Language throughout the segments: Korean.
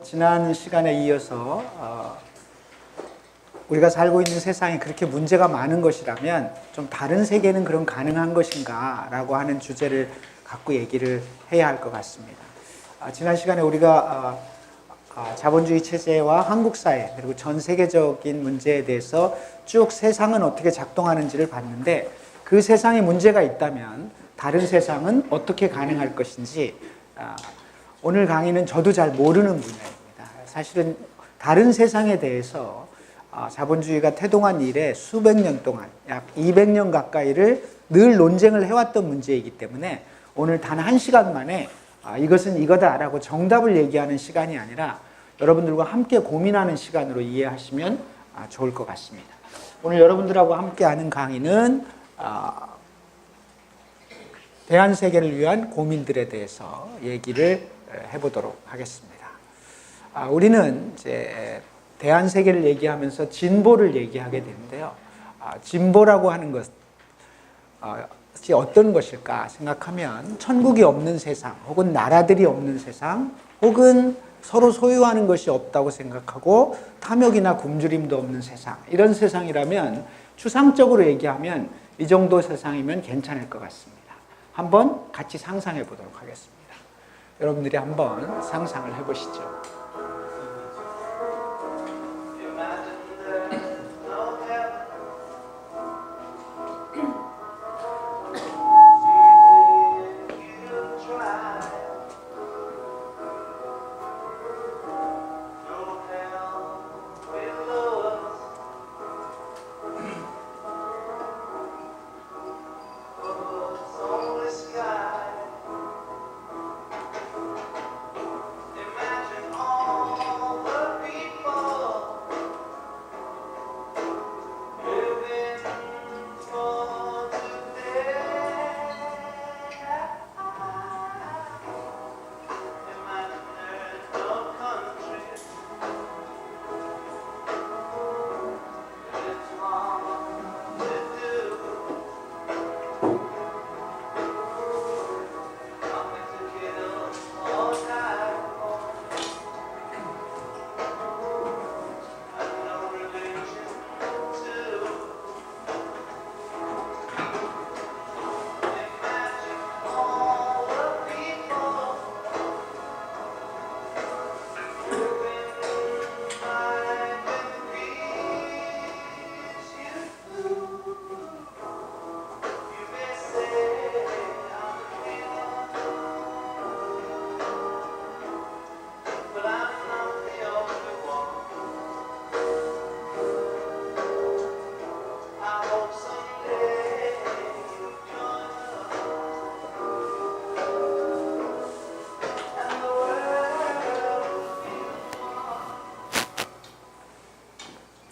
지난 시간에 이어서 우리가 살고 있는 세상이 그렇게 문제가 많은 것이라면 좀 다른 세계는 그럼 가능한 것인가 라고 하는 주제를 갖고 얘기를 해야 할 것 같습니다. 지난 시간에 우리가 자본주의 체제와 한국 사회 그리고 전 세계적인 문제에 대해서 쭉 세상은 어떻게 작동하는지를 봤는데, 그 세상에 문제가 있다면 다른 세상은 어떻게 가능할 것인지, 오늘 강의는 저도 잘 모르는 분야입니다. 사실은 다른 세상에 대해서 자본주의가 태동한 이래 수백 년 동안 약 200년 가까이를 늘 논쟁을 해왔던 문제이기 때문에 오늘 단 1시간 만에 이것은 이거다라고 정답을 얘기하는 시간이 아니라 여러분들과 함께 고민하는 시간으로 이해하시면 좋을 것 같습니다. 오늘 여러분들하고 함께 하는 강의는 대한세계를 위한 고민들에 대해서 얘기를 해보도록 하겠습니다. 우리는 이제 대한세계를 얘기하면서 진보를 얘기하게 되는데요. 진보라고 하는 것이 어떤 것일까 생각하면 천국이 없는 세상, 혹은 나라들이 없는 세상, 혹은 서로 소유하는 것이 없다고 생각하고 탐욕이나 굶주림도 없는 세상, 이런 세상이라면 추상적으로 얘기하면 이 정도 세상이면 괜찮을 것 같습니다. 한번 같이 상상해 보도록 하겠습니다. 여러분들이 한번 상상을 해보시죠.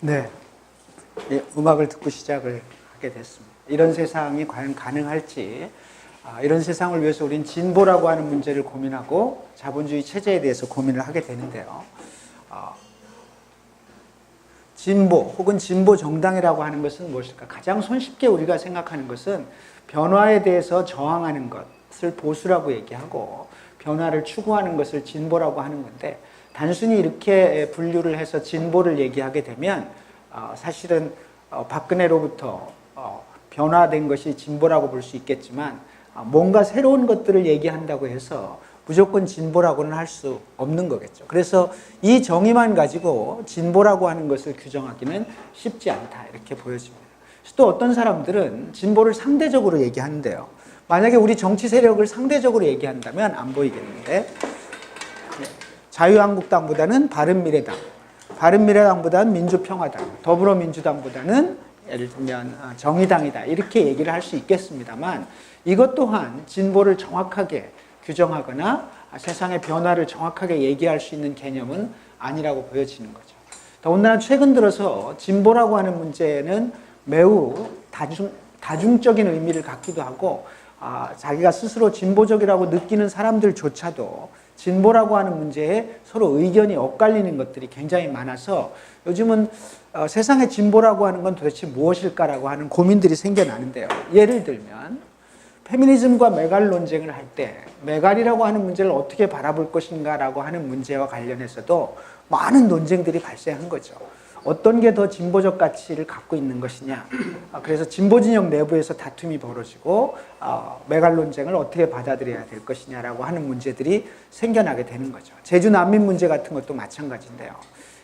네, 음악을 듣고 시작을 하게 됐습니다. 이런 세상이 과연 가능할지, 이런 세상을 위해서 우린 진보라고 하는 문제를 고민하고 자본주의 체제에 대해서 고민을 하게 되는데요. 진보 혹은 진보 정당이라고 하는 것은 무엇일까? 가장 손쉽게 우리가 생각하는 것은 변화에 대해서 저항하는 것을 보수라고 얘기하고 변화를 추구하는 것을 진보라고 하는 건데, 단순히 이렇게 분류를 해서 진보를 얘기하게 되면 사실은 박근혜로부터 변화된 것이 진보라고 볼 수 있겠지만, 뭔가 새로운 것들을 얘기한다고 해서 무조건 진보라고는 할 수 없는 거겠죠. 그래서 이 정의만 가지고 진보라고 하는 것을 규정하기는 쉽지 않다, 이렇게 보여집니다. 또 어떤 사람들은 진보를 상대적으로 얘기하는데요. 만약에 우리 정치 세력을 상대적으로 얘기한다면 안 보이겠는데, 자유한국당보다는 바른미래당, 바른미래당보다는 민주평화당, 더불어민주당보다는 예를 들면 정의당이다, 이렇게 얘기를 할 수 있겠습니다만, 이것 또한 진보를 정확하게 규정하거나 세상의 변화를 정확하게 얘기할 수 있는 개념은 아니라고 보여지는 거죠. 더군다나 최근 들어서 진보라고 하는 문제는 매우 다중적인 의미를 갖기도 하고, 자기가 스스로 진보적이라고 느끼는 사람들조차도 진보라고 하는 문제에 서로 의견이 엇갈리는 것들이 굉장히 많아서 요즘은 세상의 진보라고 하는 건 도대체 무엇일까라고 하는 고민들이 생겨나는데요. 예를 들면 페미니즘과 메갈 논쟁을 할 때 메갈이라고 하는 문제를 어떻게 바라볼 것인가라고 하는 문제와 관련해서도 많은 논쟁들이 발생한 거죠. 어떤 게 더 진보적 가치를 갖고 있는 것이냐. 그래서 진보 진영 내부에서 다툼이 벌어지고 메갈 논쟁을 어떻게 받아들여야 될 것이냐라고 하는 문제들이 생겨나게 되는 거죠. 제주 난민 문제 같은 것도 마찬가지인데요.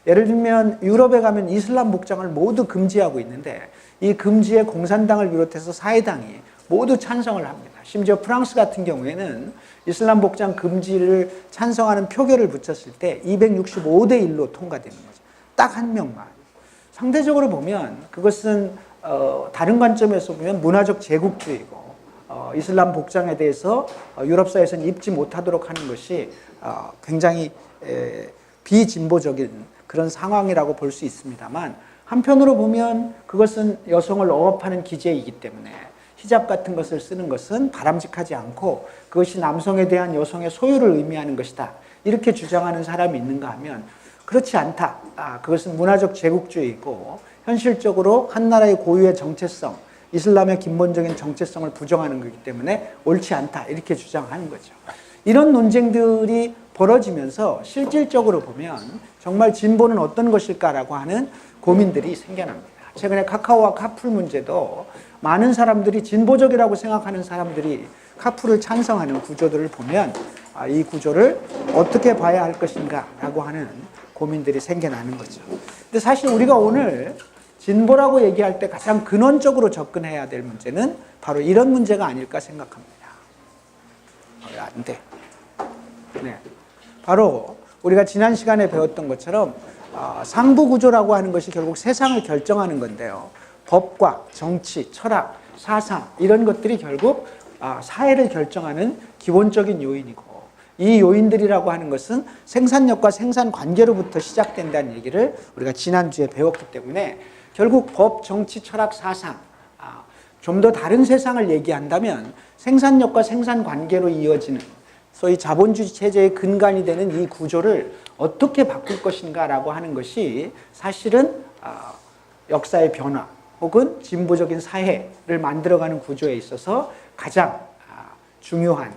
예를 들면 유럽에 가면 이슬람 복장을 모두 금지하고 있는데 이 금지에 공산당을 비롯해서 사회당이 모두 찬성을 합니다. 심지어 프랑스 같은 경우에는 이슬람 복장 금지를 찬성하는 표결을 붙였을 때 265대 1로 통과되는 거죠. 딱 한 명만. 상대적으로 보면 그것은 다른 관점에서 보면 문화적 제국주의고 이슬람 복장에 대해서 유럽사회에서는 입지 못하도록 하는 것이 굉장히 비진보적인 그런 상황이라고 볼 수 있습니다만, 한편으로 보면 그것은 여성을 억압하는 기제이기 때문에 히잡 같은 것을 쓰는 것은 바람직하지 않고 그것이 남성에 대한 여성의 소유를 의미하는 것이다, 이렇게 주장하는 사람이 있는가 하면 그렇지 않다. 그것은 문화적 제국주의이고 현실적으로 한 나라의 고유의 정체성, 이슬람의 근본적인 정체성을 부정하는 것이기 때문에 옳지 않다, 이렇게 주장하는 거죠. 이런 논쟁들이 벌어지면서 실질적으로 보면 정말 진보는 어떤 것일까라고 하는 고민들이 생겨납니다. 최근에 카카오와 카풀 문제도 많은 사람들이 진보적이라고 생각하는 사람들이 카풀을 찬성하는 구조들을 보면 이 구조를 어떻게 봐야 할 것인가라고 하는 고민들이 생겨나는 거죠. 근데 사실 우리가 오늘 진보라고 얘기할 때 가장 근원적으로 접근해야 될 문제는 바로 이런 문제가 아닐까 생각합니다. 안 돼. 네. 바로 우리가 지난 시간에 배웠던 것처럼 상부구조라고 하는 것이 결국 세상을 결정하는 건데요. 법과 정치, 철학, 사상 이런 것들이 결국 사회를 결정하는 기본적인 요인이고, 이 요인들이라고 하는 것은 생산력과 생산 관계로부터 시작된다는 얘기를 우리가 지난주에 배웠기 때문에 결국 법, 정치, 철학, 사상, 좀 더 다른 세상을 얘기한다면 생산력과 생산 관계로 이어지는 소위 자본주의 체제의 근간이 되는 이 구조를 어떻게 바꿀 것인가라고 하는 것이 사실은 역사의 변화 혹은 진보적인 사회를 만들어가는 구조에 있어서 가장 중요한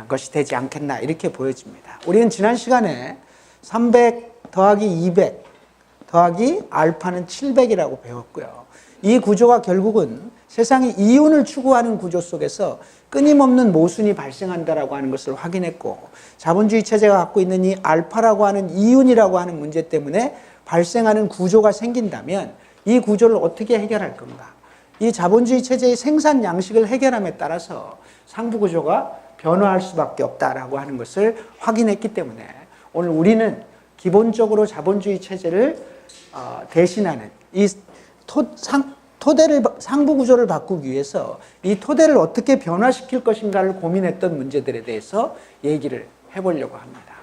것이 되지 않겠나, 이렇게 보여집니다. 우리는 지난 시간에 300 더하기 200 더하기 알파는 700이라고 배웠고요. 이 구조가 결국은 세상이 이윤을 추구하는 구조 속에서 끊임없는 모순이 발생한다라고 하는 것을 확인했고, 자본주의 체제가 갖고 있는 이 알파라고 하는 이윤이라고 하는 문제 때문에 발생하는 구조가 생긴다면 이 구조를 어떻게 해결할 건가? 이 자본주의 체제의 생산 양식을 해결함에 따라서 상부 구조가 변화할 수밖에 없다라고 하는 것을 확인했기 때문에 오늘 우리는 기본적으로 자본주의 체제를 대신하는 이 토대를, 상부 구조를 바꾸기 위해서 이 토대를 어떻게 변화시킬 것인가를 고민했던 문제들에 대해서 얘기를 해보려고 합니다.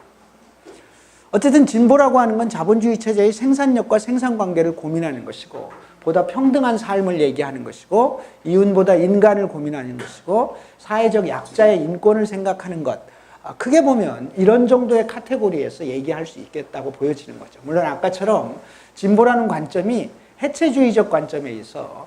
어쨌든 진보라고 하는 건 자본주의 체제의 생산력과 생산관계를 고민하는 것이고, 보다 평등한 삶을 얘기하는 것이고, 이윤보다 인간을 고민하는 것이고, 사회적 약자의 인권을 생각하는 것, 크게 보면 이런 정도의 카테고리에서 얘기할 수 있겠다고 보여지는 거죠. 물론 아까처럼 진보라는 관점이 해체주의적 관점에 있어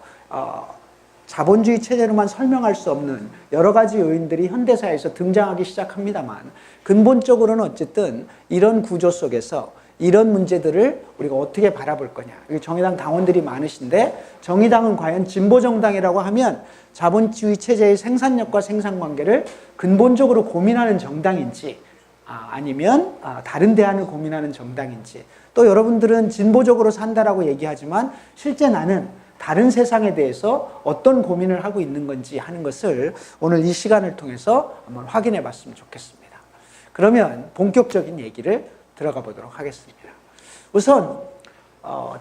자본주의 체제로만 설명할 수 없는 여러 가지 요인들이 현대사에서 등장하기 시작합니다만, 근본적으로는 어쨌든 이런 구조 속에서 이런 문제들을 우리가 어떻게 바라볼 거냐. 여기 정의당 당원들이 많으신데, 정의당은 과연 진보정당이라고 하면 자본주의 체제의 생산력과 생산관계를 근본적으로 고민하는 정당인지, 아니면 다른 대안을 고민하는 정당인지, 또 여러분들은 진보적으로 산다라고 얘기하지만 실제 나는 다른 세상에 대해서 어떤 고민을 하고 있는 건지 하는 것을 오늘 이 시간을 통해서 한번 확인해 봤으면 좋겠습니다. 그러면 본격적인 얘기를 들어가 보도록 하겠습니다. 우선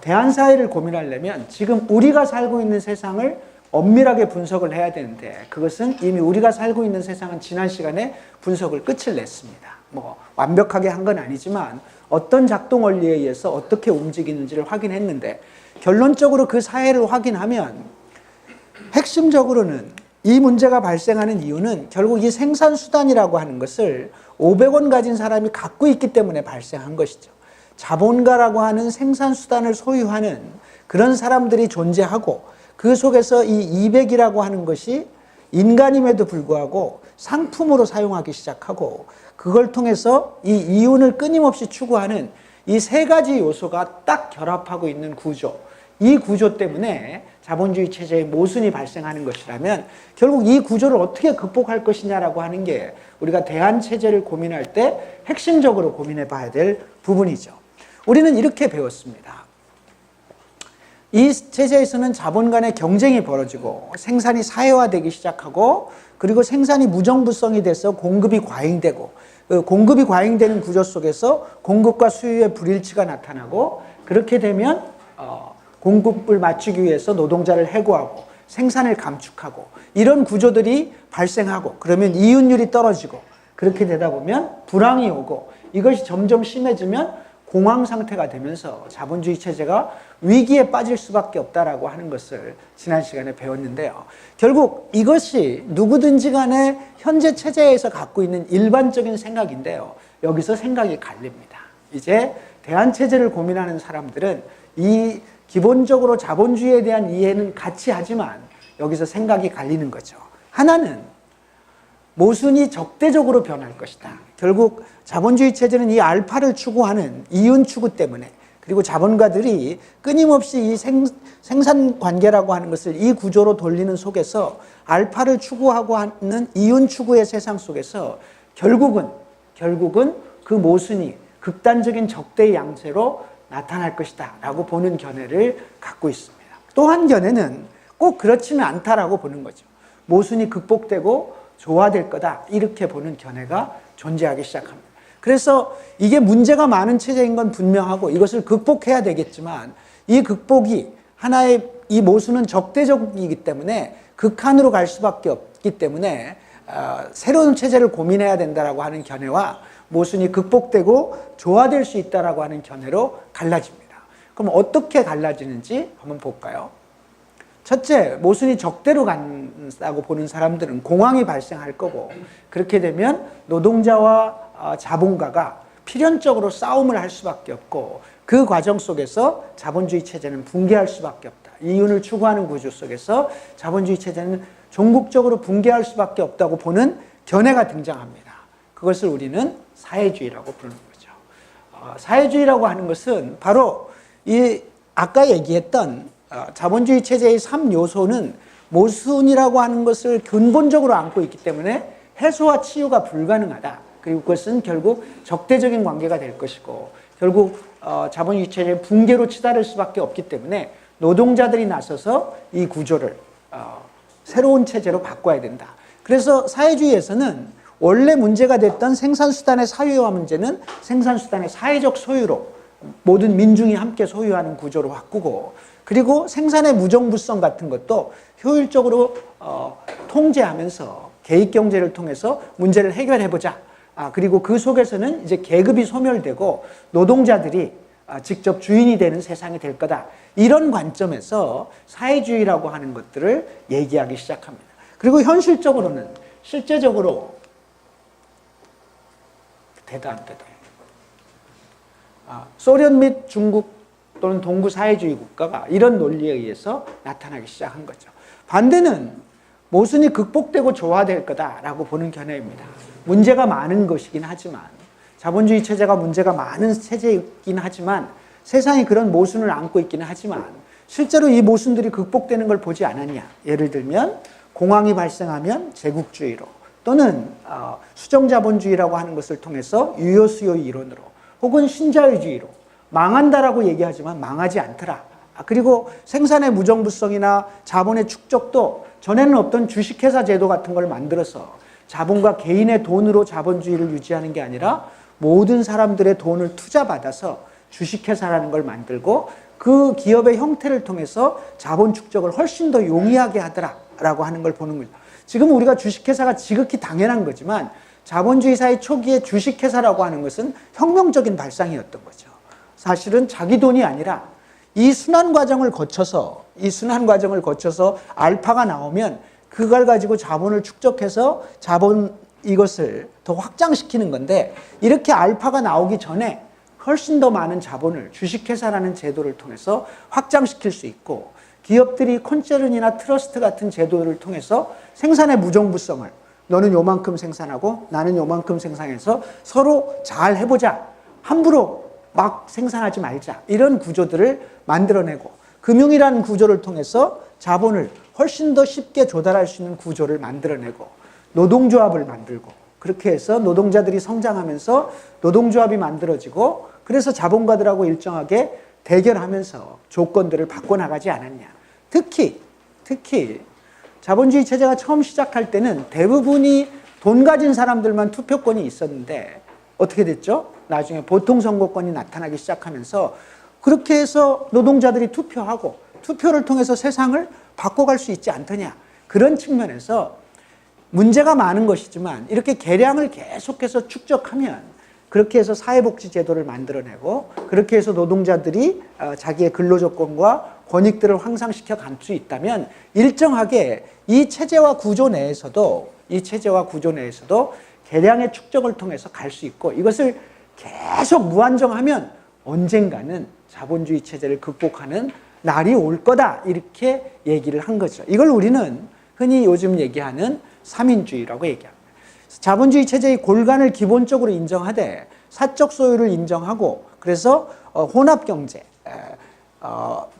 대한사회를 고민하려면 지금 우리가 살고 있는 세상을 엄밀하게 분석을 해야 되는데, 그것은 이미 우리가 살고 있는 세상은 지난 시간에 분석을 끝을 냈습니다. 완벽하게 한 건 아니지만 어떤 작동 원리에 의해서 어떻게 움직이는지를 확인했는데, 결론적으로 그 사회를 확인하면 핵심적으로는 이 문제가 발생하는 이유는 결국 이 생산수단이라고 하는 것을 500원 가진 사람이 갖고 있기 때문에 발생한 것이죠. 자본가라고 하는 생산수단을 소유하는 그런 사람들이 존재하고, 그 속에서 이 200이라고 하는 것이 인간임에도 불구하고 상품으로 사용하기 시작하고 그걸 통해서 이 이윤을 끊임없이 추구하는 이 세 가지 요소가 딱 결합하고 있는 구조, 이 구조 때문에 자본주의 체제의 모순이 발생하는 것이라면 결국 이 구조를 어떻게 극복할 것이냐라고 하는 게 우리가 대안 체제를 고민할 때 핵심적으로 고민해 봐야 될 부분이죠. 우리는 이렇게 배웠습니다. 이 체제에서는 자본 간의 경쟁이 벌어지고 생산이 사회화되기 시작하고 그리고 생산이 무정부성이 돼서 공급이 과잉되고 공급이 과잉되는 구조 속에서 공급과 수요의 불일치가 나타나고 그렇게 되면 공급을 맞추기 위해서 노동자를 해고하고 생산을 감축하고 이런 구조들이 발생하고 그러면 이윤율이 떨어지고 그렇게 되다 보면 불황이 오고 이것이 점점 심해지면 공황 상태가 되면서 자본주의 체제가 위기에 빠질 수밖에 없다라고 하는 것을 지난 시간에 배웠는데요. 결국 이것이 누구든지 간에 현재 체제에서 갖고 있는 일반적인 생각인데요. 여기서 생각이 갈립니다. 이제 대안 체제를 고민하는 사람들은 이 기본적으로 자본주의에 대한 이해는 같이 하지만 여기서 생각이 갈리는 거죠. 하나는 모순이 적대적으로 변할 것이다. 결국 자본주의 체제는 이 알파를 추구하는 이윤 추구 때문에 그리고 자본가들이 끊임없이 이 생산 관계라고 하는 것을 이 구조로 돌리는 속에서 알파를 추구하고 하는 이윤 추구의 세상 속에서 결국은 그 모순이 극단적인 적대의 양태로 나타날 것이다 라고 보는 견해를 갖고 있습니다. 또 한 견해는 꼭 그렇지는 않다라고 보는 거죠. 모순이 극복되고 조화될 거다 이렇게 보는 견해가 존재하기 시작합니다. 그래서 이게 문제가 많은 체제인 건 분명하고 이것을 극복해야 되겠지만 이 극복이 하나의 이 모순은 적대적이기 때문에 극한으로 갈 수밖에 없기 때문에 새로운 체제를 고민해야 된다라고 하는 견해와 모순이 극복되고 조화될 수 있다라고 하는 견해로 갈라집니다. 그럼 어떻게 갈라지는지 한번 볼까요? 첫째, 모순이 적대로 간다고 보는 사람들은 공황이 발생할 거고 그렇게 되면 노동자와 자본가가 필연적으로 싸움을 할 수밖에 없고 그 과정 속에서 자본주의 체제는 붕괴할 수밖에 없다. 이윤을 추구하는 구조 속에서 자본주의 체제는 종국적으로 붕괴할 수밖에 없다고 보는 견해가 등장합니다. 그것을 우리는 사회주의라고 부르는 거죠. 사회주의라고 하는 것은 바로 이 아까 얘기했던 자본주의 체제의 3요소는 모순이라고 하는 것을 근본적으로 안고 있기 때문에 해소와 치유가 불가능하다. 그리고 그것은 결국 적대적인 관계가 될 것이고 결국 자본주의 체제의 붕괴로 치달을 수밖에 없기 때문에 노동자들이 나서서 이 구조를 새로운 체제로 바꿔야 된다. 그래서 사회주의에서는 원래 문제가 됐던 생산수단의 사유화 문제는 생산수단의 사회적 소유로 모든 민중이 함께 소유하는 구조로 바꾸고 그리고 생산의 무정부성 같은 것도 효율적으로 통제하면서 개익경제를 통해서 문제를 해결해보자. 그리고 그 속에서는 이제 계급이 소멸되고 노동자들이 직접 주인이 되는 세상이 될 거다. 이런 관점에서 사회주의라고 하는 것들을 얘기하기 시작합니다. 그리고 현실적으로는 실제적으로 소련 및 중국 또는 동구 사회주의 국가가 이런 논리에 의해서 나타나기 시작한 거죠. 반대는 모순이 극복되고 조화될 거다라고 보는 견해입니다. 문제가 많은 것이긴 하지만 자본주의 체제가 문제가 많은 체제이긴 하지만 세상이 그런 모순을 안고 있기는 하지만 실제로 이 모순들이 극복되는 걸 보지 않았냐. 예를 들면 공황이 발생하면 제국주의로 또는 수정자본주의라고 하는 것을 통해서 유효수요 이론으로 혹은 신자유주의로 망한다라고 얘기하지만 망하지 않더라. 그리고 생산의 무정부성이나 자본의 축적도 전에는 없던 주식회사 제도 같은 걸 만들어서 자본과 개인의 돈으로 자본주의를 유지하는 게 아니라 모든 사람들의 돈을 투자받아서 주식회사라는 걸 만들고 그 기업의 형태를 통해서 자본 축적을 훨씬 더 용이하게 하더라라고 하는 걸 보는 거죠. 지금 우리가 주식회사가 지극히 당연한 거지만 자본주의 사회 초기에 주식회사라고 하는 것은 혁명적인 발상이었던 거죠. 사실은 자기 돈이 아니라 이 순환 과정을 거쳐서 알파가 나오면 그걸 가지고 자본을 축적해서 자본 이것을 더 확장시키는 건데 이렇게 알파가 나오기 전에 훨씬 더 많은 자본을 주식회사라는 제도를 통해서 확장시킬 수 있고 기업들이 콘체른이나 트러스트 같은 제도를 통해서 생산의 무정부성을, 너는 요만큼 생산하고 나는 요만큼 생산해서 서로 잘 해보자, 함부로 막 생산하지 말자, 이런 구조들을 만들어내고, 금융이라는 구조를 통해서 자본을 훨씬 더 쉽게 조달할 수 있는 구조를 만들어내고, 노동조합을 만들고, 그렇게 해서 노동자들이 성장하면서 노동조합이 만들어지고, 그래서 자본가들하고 일정하게 대결하면서 조건들을 바꿔나가지 않았냐. 특히 자본주의 체제가 처음 시작할 때는 대부분이 돈 가진 사람들만 투표권이 있었는데 어떻게 됐죠? 나중에 보통 선거권이 나타나기 시작하면서 그렇게 해서 노동자들이 투표하고, 투표를 통해서 세상을 바꿔갈 수 있지 않더냐. 그런 측면에서 문제가 많은 것이지만 이렇게 개량을 계속해서 축적하면, 그렇게 해서 사회복지제도를 만들어내고, 그렇게 해서 노동자들이 자기의 근로조건과 권익들을 향상시켜 갈 수 있다면 일정하게 이 체제와 구조 내에서도 개량의 축적을 통해서 갈 수 있고, 이것을 계속 무한정하면 언젠가는 자본주의 체제를 극복하는 날이 올 거다, 이렇게 얘기를 한 거죠. 이걸 우리는 흔히 요즘 얘기하는 삼인주의라고 얘기합니다. 자본주의 체제의 골간을 기본적으로 인정하되 사적 소유를 인정하고, 그래서 혼합경제,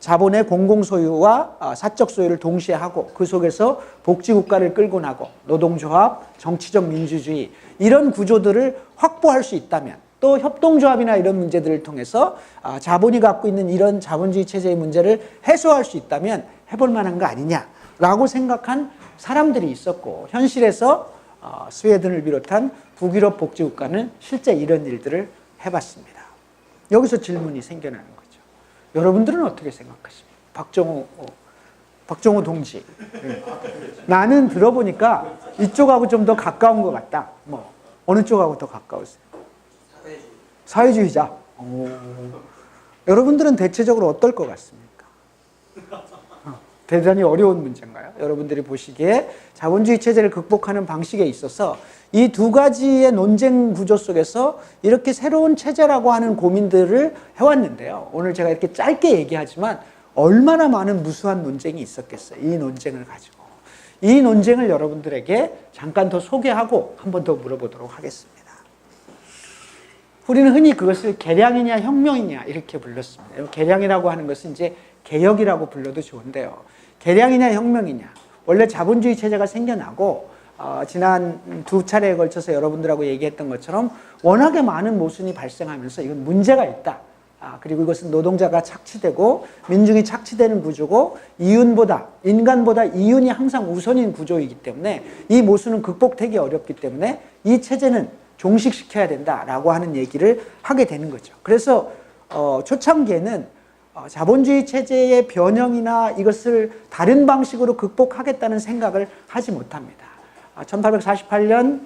자본의 공공소유와 사적 소유를 동시에 하고, 그 속에서 복지국가를 끌고 나고 노동조합, 정치적 민주주의, 이런 구조들을 확보할 수 있다면, 또 협동조합이나 이런 문제들을 통해서 자본이 갖고 있는 이런 자본주의 체제의 문제를 해소할 수 있다면 해볼 만한 거 아니냐라고 생각한 사람들이 있었고, 현실에서 스웨덴을 비롯한 북유럽 복지국가는 실제 이런 일들을 해봤습니다. 여기서 질문이 생겨나는 거죠. 여러분들은 어떻게 생각하십니까? 박정호 동지. 나는 들어보니까 이쪽하고 좀 더 가까운 것 같다. 뭐 어느 쪽하고 더 가까우세요? 사회주의자. 여러분들은 대체적으로 어떨 것 같습니까? 대단히 어려운 문제인가요? 여러분들이 보시기에 자본주의 체제를 극복하는 방식에 있어서 이 두 가지의 논쟁 구조 속에서 이렇게 새로운 체제라고 하는 고민들을 해왔는데요. 오늘 제가 이렇게 짧게 얘기하지만 얼마나 많은 무수한 논쟁이 있었겠어요. 이 논쟁을 가지고. 이 논쟁을 여러분들에게 잠깐 더 소개하고 한 번 더 물어보도록 하겠습니다. 우리는 흔히 그것을 개량이냐 혁명이냐 이렇게 불렀습니다. 개량이라고 하는 것은 이제 개혁이라고 불러도 좋은데요. 개량이냐 혁명이냐. 원래 자본주의 체제가 생겨나고 지난 두 차례에 걸쳐서 여러분들하고 얘기했던 것처럼 워낙에 많은 모순이 발생하면서 이건 문제가 있다. 그리고 이것은 노동자가 착취되고 민중이 착취되는 구조고, 인간보다 이윤이 항상 우선인 구조이기 때문에 이 모순은 극복되기 어렵기 때문에 이 체제는 종식시켜야 된다라고 하는 얘기를 하게 되는 거죠. 그래서 초창기에는 자본주의 체제의 변형이나 이것을 다른 방식으로 극복하겠다는 생각을 하지 못합니다. 1848년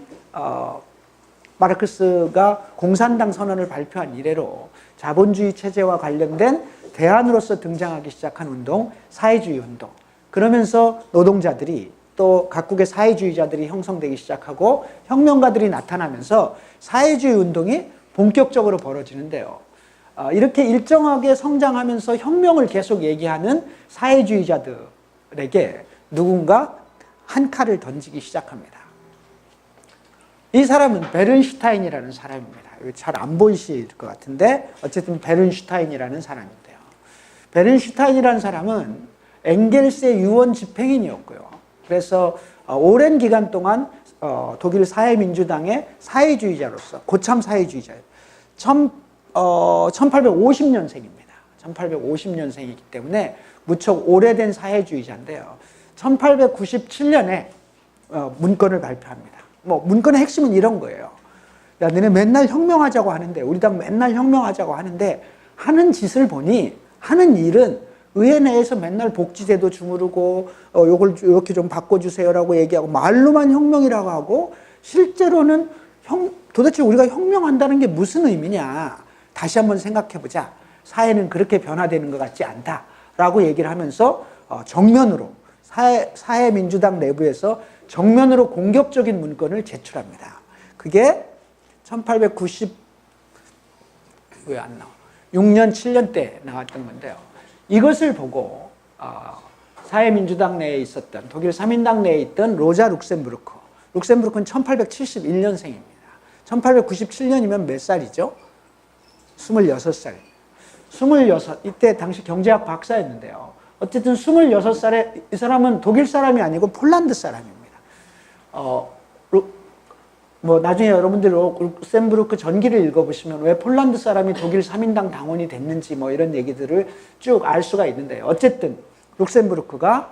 마르크스가 공산당 선언을 발표한 이래로 자본주의 체제와 관련된 대안으로서 등장하기 시작한 운동, 사회주의 운동. 그러면서 노동자들이 또 각국의 사회주의자들이 형성되기 시작하고 혁명가들이 나타나면서 사회주의 운동이 본격적으로 벌어지는데요. 이렇게 일정하게 성장하면서 혁명을 계속 얘기하는 사회주의자들에게 누군가 한 칼을 던지기 시작합니다. 이 사람은 베른슈타인이라는 사람입니다. 잘 안 보이실 것 같은데 어쨌든 베른슈타인이라는 사람인데요. 베른슈타인이라는 사람은 엥겔스의 유언 집행인이었고요. 그래서 오랜 기간 동안 독일 사회민주당의 사회주의자로서, 고참 사회주의자예요. 1850년생입니다. 1850년생이기 때문에 무척 오래된 사회주의자인데요. 1897년에 문건을 발표합니다. 문건의 핵심은 이런 거예요. 야, 너네 맨날 혁명하자고 하는데, 우리 당 맨날 혁명하자고 하는데, 하는 짓을 보니, 하는 일은 의회 내에서 맨날 복지제도 주무르고, 요걸 이렇게 좀 바꿔주세요라고 얘기하고, 말로만 혁명이라고 하고, 실제로는 도대체 우리가 혁명한다는 게 무슨 의미냐. 다시 한번 생각해보자. 사회는 그렇게 변화되는 것 같지 않다라고 얘기를 하면서 정면으로 사회민주당 내부에서 정면으로 공격적인 문건을 제출합니다. 그게 1890 왜 안 나와? 6년, 7년 때 나왔던 건데요. 이것을 보고 사회민주당 내에 있었던 독일 3인당 내에 있던 로자 룩셈부르크. 룩셈부르크는 1871년생입니다. 1897년이면 몇 살이죠? 26살. 26, 이때 당시 경제학 박사였는데요. 어쨌든 26살에 이 사람은 독일 사람이 아니고 폴란드 사람입니다. 나중에 여러분들 룩셈부르크 전기를 읽어보시면 왜 폴란드 사람이 독일 3인당 당원이 됐는지 이런 얘기들을 쭉 알 수가 있는데요. 어쨌든 룩셈부르크가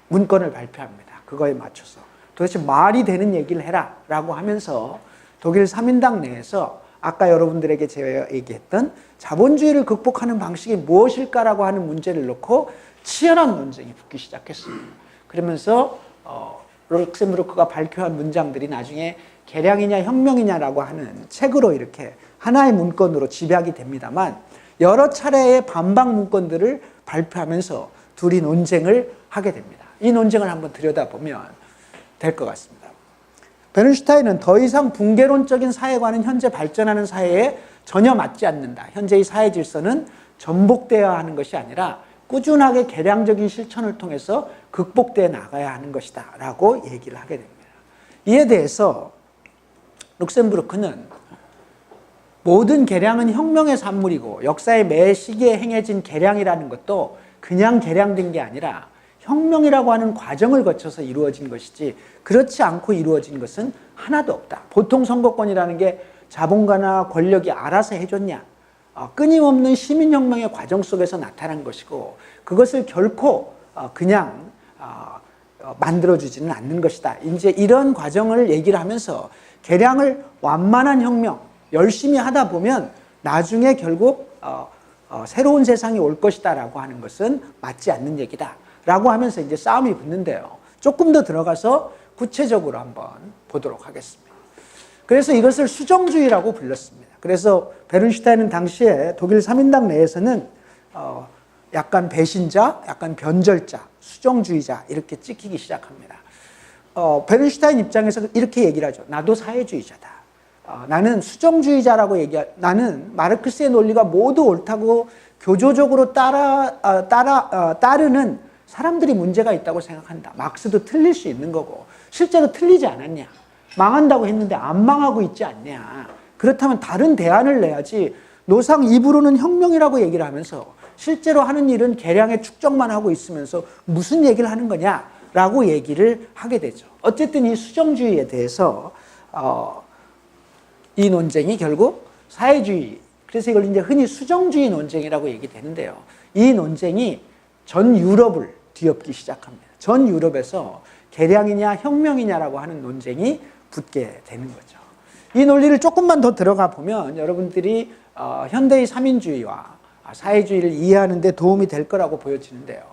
문건을 발표합니다. 그거에 맞춰서. 도대체 말이 되는 얘기를 해라 라고 하면서 독일 3인당 내에서 아까 여러분들에게 제가 얘기했던 자본주의를 극복하는 방식이 무엇일까라고 하는 문제를 놓고 치열한 논쟁이 붙기 시작했습니다. 그러면서 룩셈부르크가 발표한 문장들이 나중에 개량이냐 혁명이냐라고 하는 책으로 이렇게 하나의 문건으로 집약이 됩니다만 여러 차례의 반박 문건들을 발표하면서 둘이 논쟁을 하게 됩니다. 이 논쟁을 한번 들여다보면 될 것 같습니다. 베른슈타인은 더 이상 붕괴론적인 사회관은 현재 발전하는 사회에 전혀 맞지 않는다. 현재의 사회 질서는 전복되어야 하는 것이 아니라 꾸준하게 개량적인 실천을 통해서 극복되어 나가야 하는 것이다 라고 얘기를 하게 됩니다. 이에 대해서 룩셈부르크는 모든 개량은 혁명의 산물이고 역사의 매 시기에 행해진 개량이라는 것도 그냥 개량된 게 아니라 혁명이라고 하는 과정을 거쳐서 이루어진 것이지 그렇지 않고 이루어진 것은 하나도 없다. 보통 선거권이라는 게 자본가나 권력이 알아서 해줬냐? 끊임없는 시민혁명의 과정 속에서 나타난 것이고 그것을 결코 그냥 만들어주지는 않는 것이다. 이제 이런 과정을 얘기를 하면서 개량을 완만한 혁명, 열심히 하다 보면 나중에 결국 새로운 세상이 올 것이다 라고 하는 것은 맞지 않는 얘기다 라고 하면서 이제 싸움이 붙는데요. 조금 더 들어가서 구체적으로 한번 보도록 하겠습니다. 그래서 이것을 수정주의라고 불렀습니다. 그래서 베른슈타인은 당시에 독일 3인당 내에서는 약간 배신자, 약간 변절자, 수정주의자 이렇게 찍히기 시작합니다. 베른슈타인 입장에서 이렇게 얘기를 하죠. 나도 사회주의자다. 나는 수정주의자라고 나는 마르크스의 논리가 모두 옳다고 교조적으로 따르는 사람들이 문제가 있다고 생각한다. 막스도 틀릴 수 있는 거고 실제로 틀리지 않았냐. 망한다고 했는데 안 망하고 있지 않냐. 그렇다면 다른 대안을 내야지 노상 입으로는 혁명이라고 얘기를 하면서 실제로 하는 일은 개량의 축적만 하고 있으면서 무슨 얘기를 하는 거냐라고 얘기를 하게 되죠. 어쨌든 이 수정주의에 대해서 이 논쟁이 결국 사회주의, 그래서 이걸 이제 흔히 수정주의 논쟁이라고 얘기되는데요. 이 논쟁이 전 유럽을 뒤엎기 시작합니다. 전 유럽에서 개량이냐 혁명이냐라고 하는 논쟁이 붙게 되는 거죠. 이 논리를 조금만 더 들어가 보면 여러분들이 현대의 삼인주의와 사회주의를 이해하는 데 도움이 될 거라고 보여지는데요.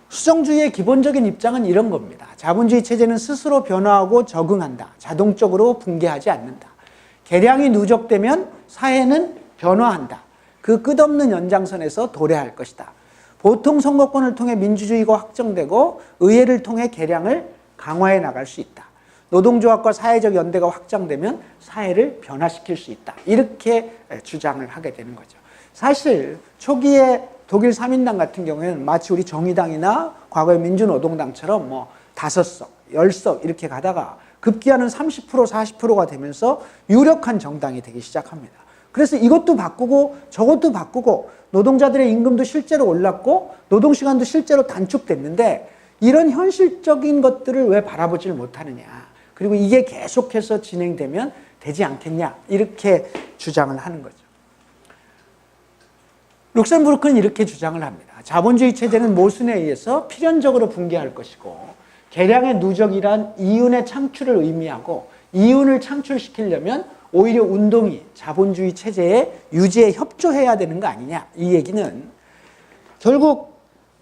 수정주의의 기본적인 입장은 이런 겁니다. 자본주의 체제는 스스로 변화하고 적응한다. 자동적으로 붕괴하지 않는다. 개량이 누적되면 사회는 변화한다. 그 끝없는 연장선에서 도래할 것이다. 보통 선거권을 통해 민주주의가 확정되고 의회를 통해 개량을 강화해 나갈 수 있다. 노동조합과 사회적 연대가 확장되면 사회를 변화시킬 수 있다. 이렇게 주장을 하게 되는 거죠. 사실 초기에 독일 3인당 같은 경우에는 마치 우리 정의당이나 과거의 민주노동당처럼 5석, 10석 이렇게 가다가 급기야는 30%, 40%가 되면서 유력한 정당이 되기 시작합니다. 그래서 이것도 바꾸고 저것도 바꾸고 노동자들의 임금도 실제로 올랐고 노동시간도 실제로 단축됐는데 이런 현실적인 것들을 왜 바라보질 못하느냐. 그리고 이게 계속해서 진행되면 되지 않겠냐. 이렇게 주장을 하는 거죠. 룩셈부르크는 이렇게 주장을 합니다. 자본주의 체제는 모순에 의해서 필연적으로 붕괴할 것이고 개량의 누적이란 이윤의 창출을 의미하고 이윤을 창출시키려면 오히려 운동이 자본주의 체제의 유지에 협조해야 되는 거 아니냐. 이 얘기는 결국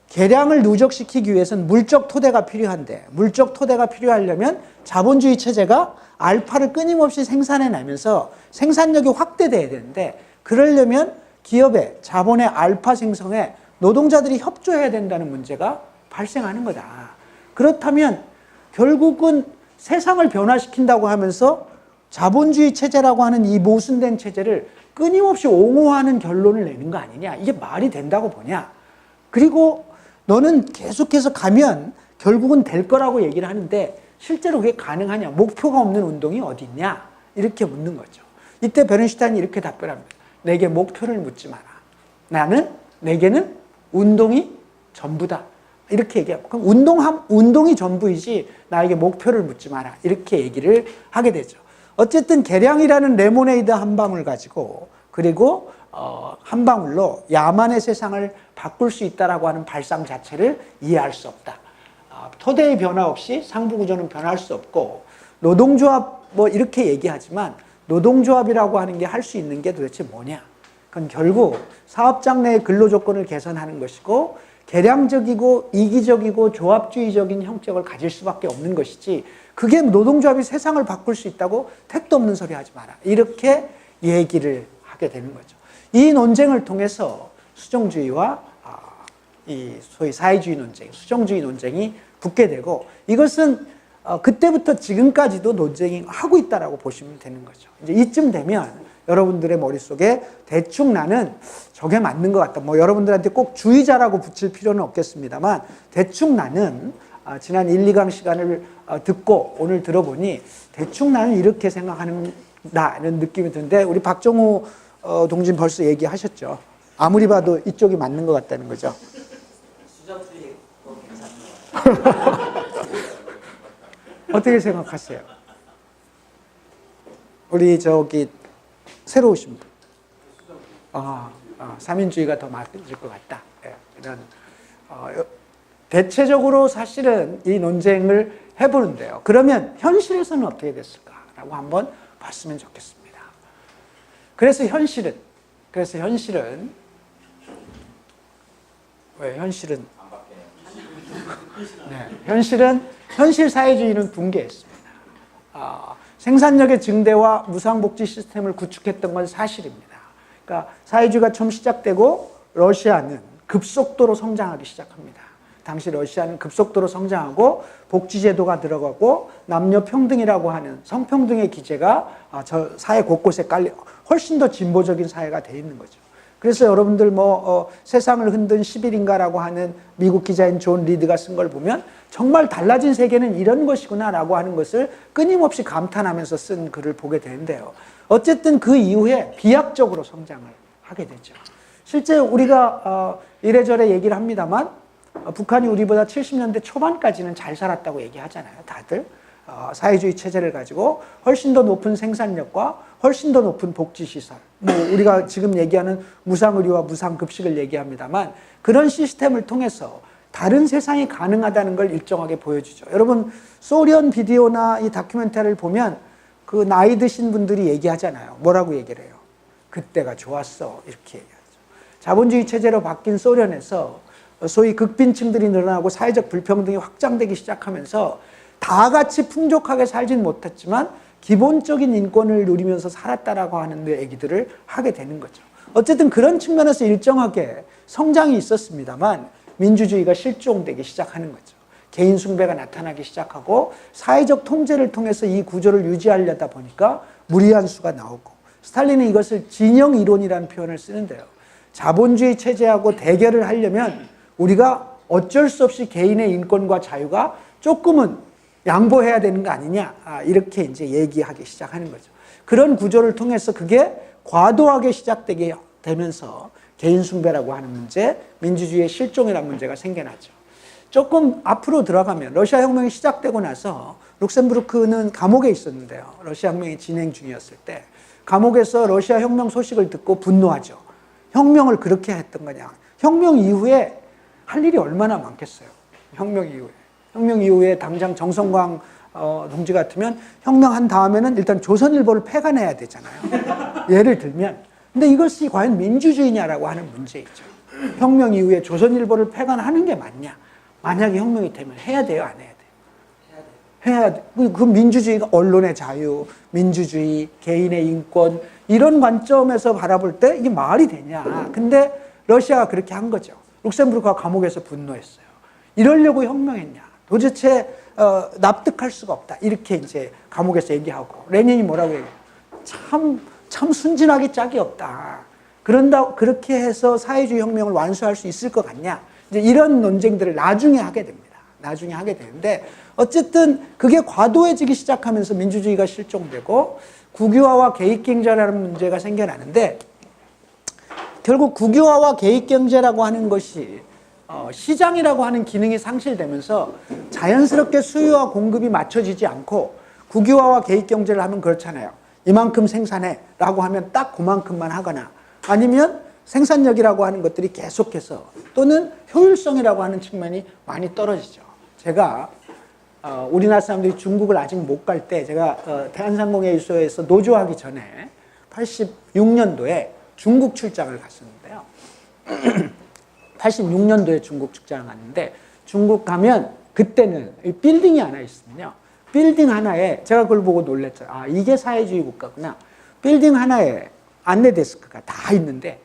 개량을 누적시키기 위해서는 물적 토대가 필요한데 물적 토대가 필요하려면 자본주의 체제가 알파를 끊임없이 생산해내면서 생산력이 확대돼야 되는데 그러려면 기업의 자본의 알파 생성에 노동자들이 협조해야 된다는 문제가 발생하는 거다. 그렇다면 결국은 세상을 변화시킨다고 하면서 자본주의 체제라고 하는 이 모순된 체제를 끊임없이 옹호하는 결론을 내는 거 아니냐. 이게 말이 된다고 보냐. 그리고 너는 계속해서 가면 결국은 될 거라고 얘기를 하는데 실제로 그게 가능하냐? 목표가 없는 운동이 어디 있냐? 이렇게 묻는 거죠. 이때 베른슈타인이 이렇게 답변합니다. 내게 목표를 묻지 마라. 내게는 운동이 전부다. 이렇게 얘기하고, 그럼 운동이 전부이지 나에게 목표를 묻지 마라. 이렇게 얘기를 하게 되죠. 어쨌든 계량이라는 레모네이드 한 방울 가지고, 그리고 한 방울로 야만의 세상을 바꿀 수 있다라고 하는 발상 자체를 이해할 수 없다. 토대의 변화 없이 상부 구조는 변할 수 없고, 노동조합 뭐 이렇게 얘기하지만 노동조합이라고 하는 게 할 수 있는 게 도대체 뭐냐? 그건 결국 사업장 내의 근로 조건을 개선하는 것이고, 계량적이고 이기적이고 조합주의적인 형격을 가질 수밖에 없는 것이지, 그게 노동조합이 세상을 바꿀 수 있다고 택도 없는 소리 하지 마라. 이렇게 얘기를 하게 되는 거죠. 이 논쟁을 통해서 수정주의와 이 소위 사회주의 논쟁, 수정주의 논쟁이 붙게 되고, 이것은 그때부터 지금까지도 논쟁이 하고 있다라고 보시면 되는 거죠. 이제 이쯤 되면 여러분들의 머릿속에 대충 나는 저게 맞는 것 같다. 뭐 여러분들한테 꼭 주의자라고 붙일 필요는 없겠습니다만, 대충 나는 지난 1, 2강 시간을 듣고 오늘 들어보니 대충 나는 이렇게 생각하는다는 느낌이 드는데, 우리 박정우 동진 벌써 얘기하셨죠. 아무리 봐도 이쪽이 맞는 것 같다는 거죠. 수정주의 괜찮네요. 어떻게 생각하세요? 우리 저기 새로 오신 분. 삼인주의가 더 맞을 것 같다. 이런 대체적으로 사실은 이 논쟁을 해보는데요. 그러면 현실에서는 어떻게 됐을까라고 한번 봤으면 좋겠습니다. 그래서 현실은 왜 현실은 네, 현실 사회주의는 붕괴했습니다. 생산력의 증대와 무상복지 시스템을 구축했던 건 사실입니다. 그러니까 사회주의가 처음 시작되고 러시아는 급속도로 성장하기 시작합니다. 당시 러시아는 급속도로 성장하고 복지제도가 들어가고 남녀 평등이라고 하는 성평등의 기제가 저 사회 곳곳에 깔려 훨씬 더 진보적인 사회가 되어 있는 거죠. 그래서 여러분들 세상을 흔든 10일인가라고 하는 미국 기자인 존 리드가 쓴 걸 보면 정말 달라진 세계는 이런 것이구나라고 하는 것을 끊임없이 감탄하면서 쓴 글을 보게 되는데요. 어쨌든 그 이후에 비약적으로 성장을 하게 되죠. 실제 우리가 이래저래 얘기를 합니다만 북한이 우리보다 70년대 초반까지는 잘 살았다고 얘기하잖아요. 다들. 사회주의 체제를 가지고 훨씬 더 높은 생산력과 훨씬 더 높은 복지시설, 우리가 지금 얘기하는 무상의료와 무상급식을 얘기합니다만, 그런 시스템을 통해서 다른 세상이 가능하다는 걸 일정하게 보여주죠. 여러분 소련 비디오나 이 다큐멘터리를 보면 그 나이 드신 분들이 얘기하잖아요. 뭐라고 얘기를 해요? 그때가 좋았어, 이렇게 얘기하죠. 자본주의 체제로 바뀐 소련에서 소위 극빈층들이 늘어나고 사회적 불평등이 확장되기 시작하면서 다 같이 풍족하게 살진 못했지만 기본적인 인권을 누리면서 살았다라고 하는 얘기들을 하게 되는 거죠. 어쨌든 그런 측면에서 일정하게 성장이 있었습니다만 민주주의가 실종되기 시작하는 거죠. 개인 숭배가 나타나기 시작하고 사회적 통제를 통해서 이 구조를 유지하려다 보니까 무리한 수가 나오고, 스탈린은 이것을 진영 이론이라는 표현을 쓰는데요. 자본주의 체제하고 대결을 하려면 우리가 어쩔 수 없이 개인의 인권과 자유가 조금은 양보해야 되는 거 아니냐, 이렇게 이제 얘기하기 시작하는 거죠. 그런 구조를 통해서 그게 과도하게 시작되게 되면서 개인 숭배라고 하는 문제, 민주주의의 실종이라는 문제가 생겨나죠. 조금 앞으로 들어가면 러시아 혁명이 시작되고 나서 룩셈부르크는 감옥에 있었는데요. 러시아 혁명이 진행 중이었을 때 감옥에서 러시아 혁명 소식을 듣고 분노하죠. 혁명을 그렇게 했던 거냐. 혁명 이후에 할 일이 얼마나 많겠어요. 혁명 이후에 당장 정성광 동지 같으면 혁명한 다음에는 일단 조선일보를 폐간해야 되잖아요. 예를 들면. 근데 이것이 과연 민주주의냐라고 하는 문제이죠. 혁명 이후에 조선일보를 폐간하는 게 맞냐? 만약에 혁명이 되면 해야 돼요, 안 해야 돼요? 해야 돼. 그 민주주의가 언론의 자유, 민주주의, 개인의 인권, 이런 관점에서 바라볼 때 이게 말이 되냐? 근데 러시아가 그렇게 한 거죠. 룩셈부르크가 감옥에서 분노했어요. 이러려고 혁명했냐? 도대체 납득할 수가 없다. 이렇게 이제 감옥에서 얘기하고, 레닌이 뭐라고 얘기해요? 참 순진하기 짝이 없다. 그렇게 해서 사회주의 혁명을 완수할 수 있을 것 같냐? 이제 이런 논쟁들을 나중에 하게 됩니다. 나중에 하게 되는데 어쨌든 그게 과도해지기 시작하면서 민주주의가 실종되고 국유화와 개입경제라는 문제가 생겨나는데 결국 국유화와 개입경제라고 하는 것이 시장이라고 하는 기능이 상실되면서 자연스럽게 수요와 공급이 맞춰지지 않고 국유화와 개입경제를 하면 그렇잖아요. 이만큼 생산해 라고 하면 딱 그만큼만 하거나 아니면 생산력이라고 하는 것들이 계속해서 또는 효율성이라고 하는 측면이 많이 떨어지죠. 제가 우리나라 사람들이 중국을 아직 못 갈 때 제가 대한상공회의소에서 노조하기 전에 86년도에 중국 출장을 갔었는데요. 86년도에 중국 출장을 갔는데 중국 가면 그때는 빌딩이 하나 있으면요. 빌딩 하나에 제가 그걸 보고 놀랐죠. 아, 이게 사회주의 국가구나. 빌딩 하나에 안내 데스크가 다 있는데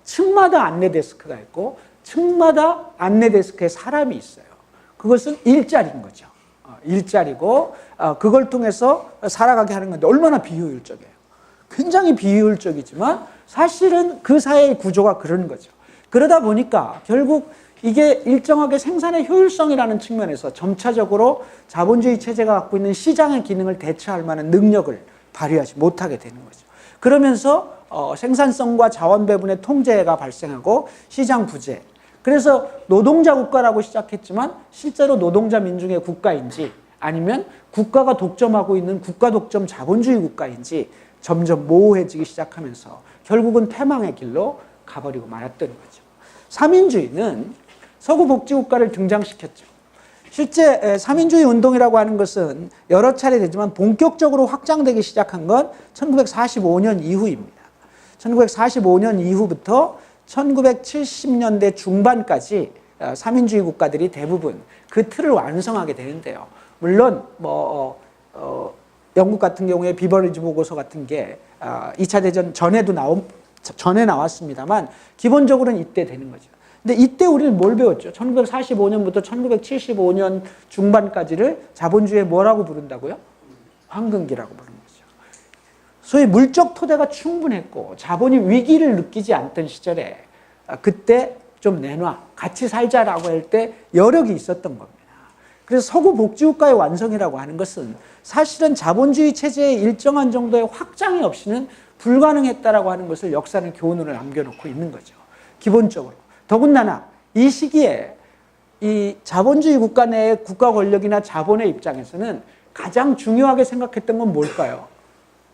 층마다 안내 데스크가 있고 층마다 안내 데스크에 사람이 있어요. 그것은 일자리인 거죠. 일자리고 그걸 통해서 살아가게 하는 건데 얼마나 비효율적이에요. 굉장히 비효율적이지만 사실은 그 사회의 구조가 그런 거죠. 그러다 보니까 결국 이게 일정하게 생산의 효율성이라는 측면에서 점차적으로 자본주의 체제가 갖고 있는 시장의 기능을 대체할 만한 능력을 발휘하지 못하게 되는 거죠. 그러면서 생산성과 자원 배분의 통제가 발생하고 시장 부재. 그래서 노동자 국가라고 시작했지만 실제로 노동자 민중의 국가인지 아니면 국가가 독점하고 있는 국가 독점 자본주의 국가인지 점점 모호해지기 시작하면서 결국은 패망의 길로 가버리고 말았던 거죠. 삼인주의는 서구 복지국가를 등장시켰죠. 실제 삼인주의 운동이라고 하는 것은 여러 차례 되지만 본격적으로 확장되기 시작한 건 1945년 이후입니다. 1945년 이후부터 1970년대 중반까지 삼인주의 국가들이 대부분 그 틀을 완성하게 되는데요. 물론 영국 같은 경우에 비버리지 보고서 같은 게 2차 대전 전에 나왔습니다만 기본적으로는 이때 되는 거죠. 근데 이때 우리는 뭘 배웠죠? 1945년부터 1975년 중반까지를 자본주의에 뭐라고 부른다고요? 황금기라고 부른 거죠. 소위 물적 토대가 충분했고 자본이 위기를 느끼지 않던 시절에 그때 좀 내놔, 같이 살자라고 할 때 여력이 있었던 겁니다. 그래서 서구 복지국가의 완성이라고 하는 것은 사실은 자본주의 체제의 일정한 정도의 확장이 없이는 불가능했다라고 하는 것을 역사는 교훈으로 남겨놓고 있는 거죠. 기본적으로. 더군다나 이 시기에 이 자본주의 국가 내의 국가 권력이나 자본의 입장에서는 가장 중요하게 생각했던 건 뭘까요?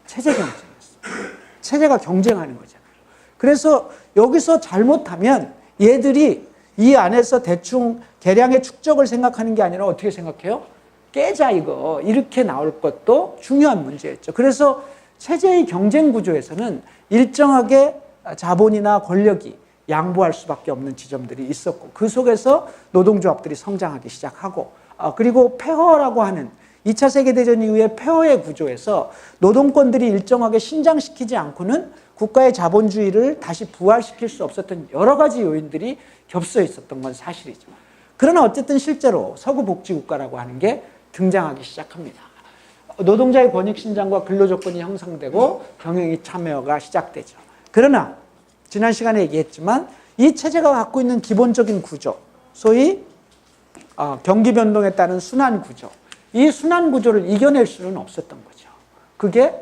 체제 경쟁이었어요. 체제가 경쟁하는 거잖아요. 그래서 여기서 잘못하면 얘들이 이 안에서 대충 계량의 축적을 생각하는 게 아니라 어떻게 생각해요? 깨자 이거 이렇게 나올 것도 중요한 문제였죠. 그래서 체제의 경쟁 구조에서는 일정하게 자본이나 권력이 양보할 수밖에 없는 지점들이 있었고 그 속에서 노동조합들이 성장하기 시작하고 그리고 폐허라고 하는 2차 세계대전 이후의 폐허의 구조에서 노동권들이 일정하게 신장시키지 않고는 국가의 자본주의를 다시 부활시킬 수 없었던 여러 가지 요인들이 겹쳐 있었던 건 사실이죠. 그러나 어쨌든 실제로 서구 복지국가라고 하는 게 등장하기 시작합니다. 노동자의 권익 신장과 근로조건이 형성되고 경영이 참여가 시작되죠. 그러나 지난 시간에 얘기했지만 이 체제가 갖고 있는 기본적인 구조, 소위 경기 변동에 따른 순환 구조, 이 순환 구조를 이겨낼 수는 없었던 거죠. 그게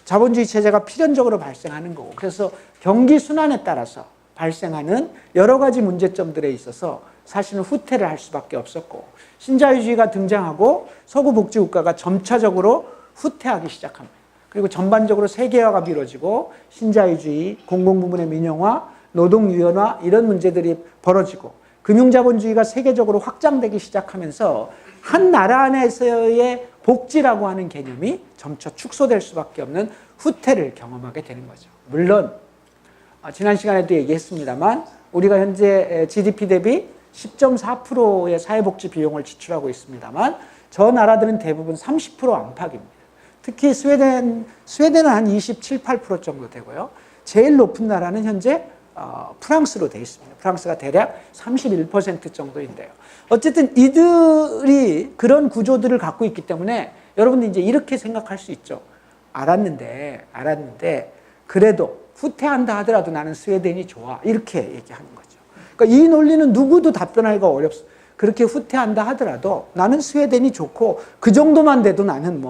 자본주의 체제가 필연적으로 발생하는 거고 그래서 경기 순환에 따라서 발생하는 여러 가지 문제점들에 있어서 사실은 후퇴를 할 수밖에 없었고 신자유주의가 등장하고 서구 복지국가가 점차적으로 후퇴하기 시작합니다. 그리고 전반적으로 세계화가 이루어지고 신자유주의, 공공부문의 민영화, 노동유연화 이런 문제들이 벌어지고 금융자본주의가 세계적으로 확장되기 시작하면서 한 나라 안에서의 복지라고 하는 개념이 점차 축소될 수밖에 없는 후퇴를 경험하게 되는 거죠. 물론 지난 시간에도 얘기했습니다만 우리가 현재 GDP 대비 10.4%의 사회복지 비용을 지출하고 있습니다만 저 나라들은 대부분 30% 안팎입니다. 특히 스웨덴은 한 27, 8% 정도 되고요. 제일 높은 나라는 현재 프랑스로 되어 있습니다. 프랑스가 대략 31% 정도인데요. 어쨌든 이들이 그런 구조들을 갖고 있기 때문에 여러분들 이제 이렇게 생각할 수 있죠. 알았는데 그래도 후퇴한다 하더라도 나는 스웨덴이 좋아. 이렇게 얘기하는 거죠. 그러니까 이 논리는 누구도 답변하기가 어렵습니다. 그렇게 후퇴한다 하더라도 나는 스웨덴이 좋고 그 정도만 돼도 나는